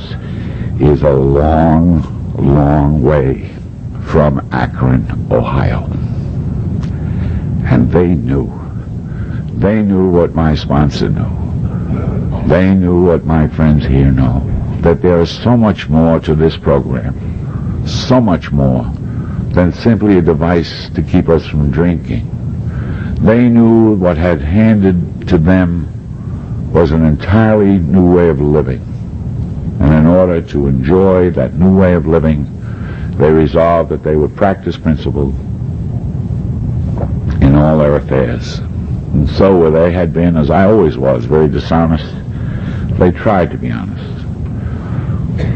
is a long, long way from Akron, Ohio. And they knew. They knew what my sponsor knew. They knew what my friends here know, that there is so much more to this program, so much more than simply a device to keep us from drinking. They knew what had handed to them was an entirely new way of living. And in order to enjoy that new way of living, they resolved that they would practice principle in all their affairs. And so where they had been, as I always was, very dishonest, they tried to be honest.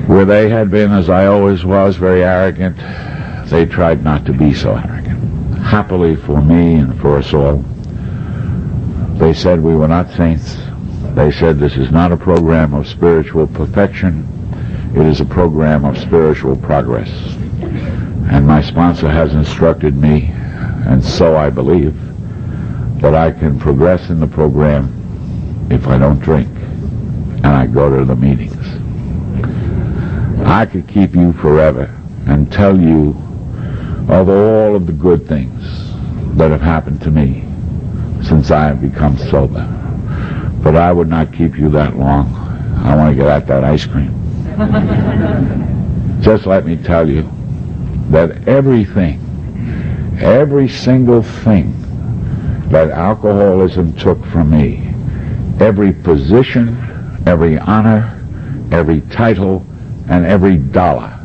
Where they had been, as I always was, very arrogant, they tried not to be so arrogant. Happily for me and for us all, they said we were not saints. They said this is not a program of spiritual perfection. It is a program of spiritual progress. And my sponsor has instructed me, and so I believe, that I can progress in the program if I don't drink and I go to the meetings. I could keep you forever and tell you of all of the good things that have happened to me since I have become sober. But I would not keep you that long. I want to get at that ice cream. Just let me tell you that everything, every single thing that alcoholism took from me, every position, every honor, every title, and every dollar,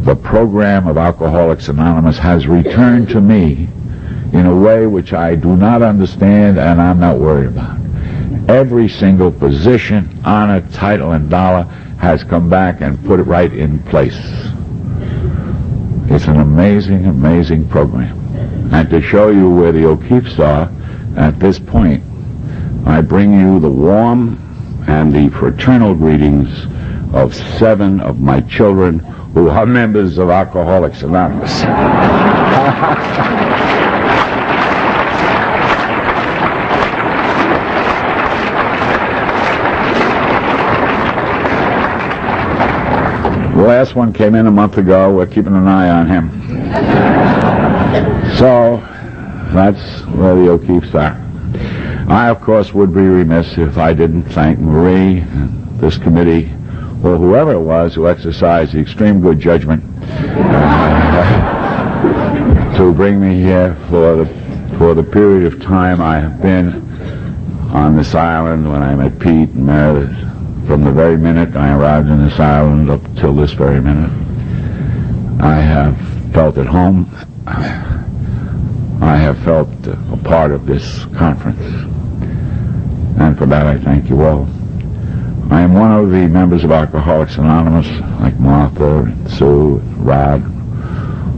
the program of Alcoholics Anonymous has returned to me in a way which I do not understand and I'm not worried about. Every single position, honor, title, and dollar has come back and put it right in place. It's an amazing, amazing program. And to show you where the O'Keeffes are at this point, I bring you the warm and the fraternal greetings of 7 of my children who are members of Alcoholics Anonymous. The last one came in a month ago. We're keeping an eye on him. So, that's where the O'Keeffes are. I, of course, would be remiss if I didn't thank Marie and this committee, or whoever it was who exercised the extreme good judgment to bring me here for the period of time I have been on this island when I met Pete and Meredith. From the very minute I arrived in this island up till this very minute, I have felt at home. I have felt a part of this conference. And for that I thank you all. I am one of the members of Alcoholics Anonymous, like Martha and Sue and Rod,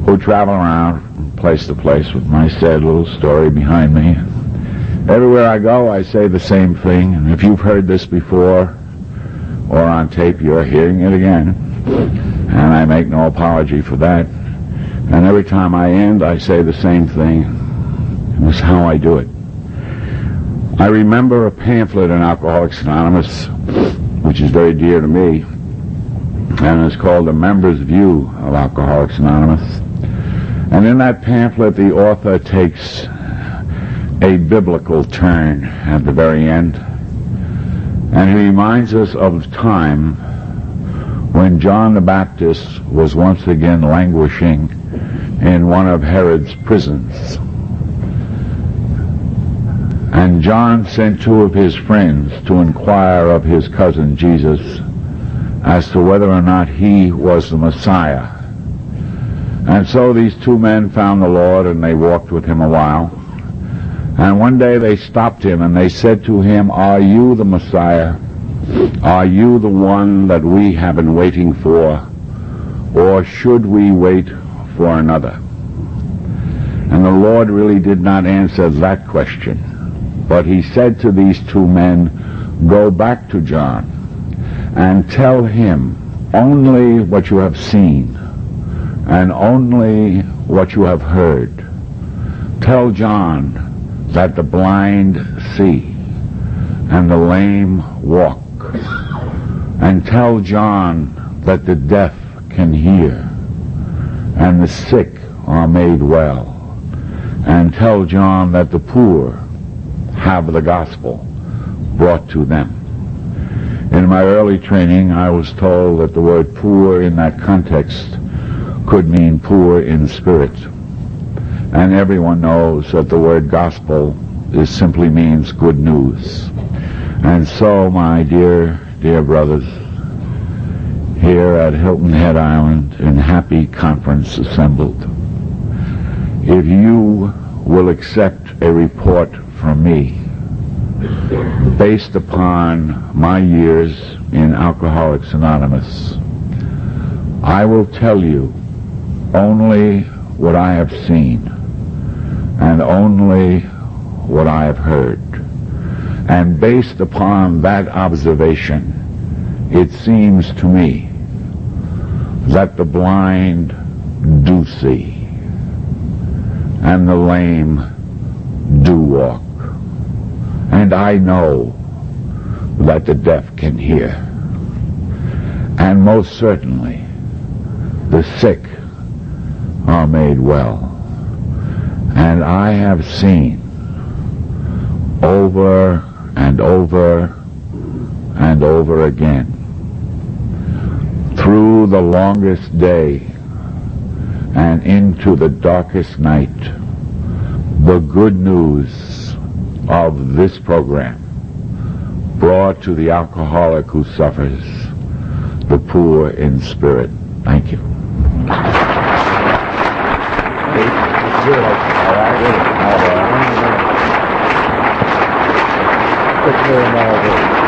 who travel around from place to place with my sad little story behind me. Everywhere I go, I say the same thing, and if you've heard this before or on tape, you're hearing it again, and I make no apology for that. And every time I end, I say the same thing, and that's how I do it. I remember a pamphlet in Alcoholics Anonymous, which is very dear to me, and it's called The Member's View of Alcoholics Anonymous. And in that pamphlet, the author takes a biblical turn at the very end, and he reminds us of the time when John the Baptist was once again languishing in one of Herod's prisons. And John sent two of his friends to inquire of his cousin Jesus as to whether or not he was the Messiah. And so these two men found the Lord, and they walked with him a while. And one day they stopped him, and they said to him, "Are you the Messiah? Are you the one that we have been waiting for? Or should we wait for another?" And the Lord really did not answer that question. But he said to these two men, "Go back to John and tell him only what you have seen and only what you have heard. Tell John that the blind see and the lame walk. And tell John that the deaf can hear and the sick are made well. And tell John that the poor have the gospel brought to them." In my early training, I was told that the word poor in that context could mean poor in spirit. And everyone knows that the word gospel simply means good news. And so, my dear brothers, here at Hilton Head Island in happy conference assembled, if you will accept a report from me based upon my years in Alcoholics Anonymous, I will tell you only what I have seen and only what I have heard. And based upon that observation, it seems to me that the blind do see and the lame do walk. And I know that the deaf can hear. And most certainly, the sick are made well. And I have seen over and over and over again, through the longest day and into the darkest night, the good news of this program brought to the alcoholic who suffers, the poor in spirit. Thank you. All right.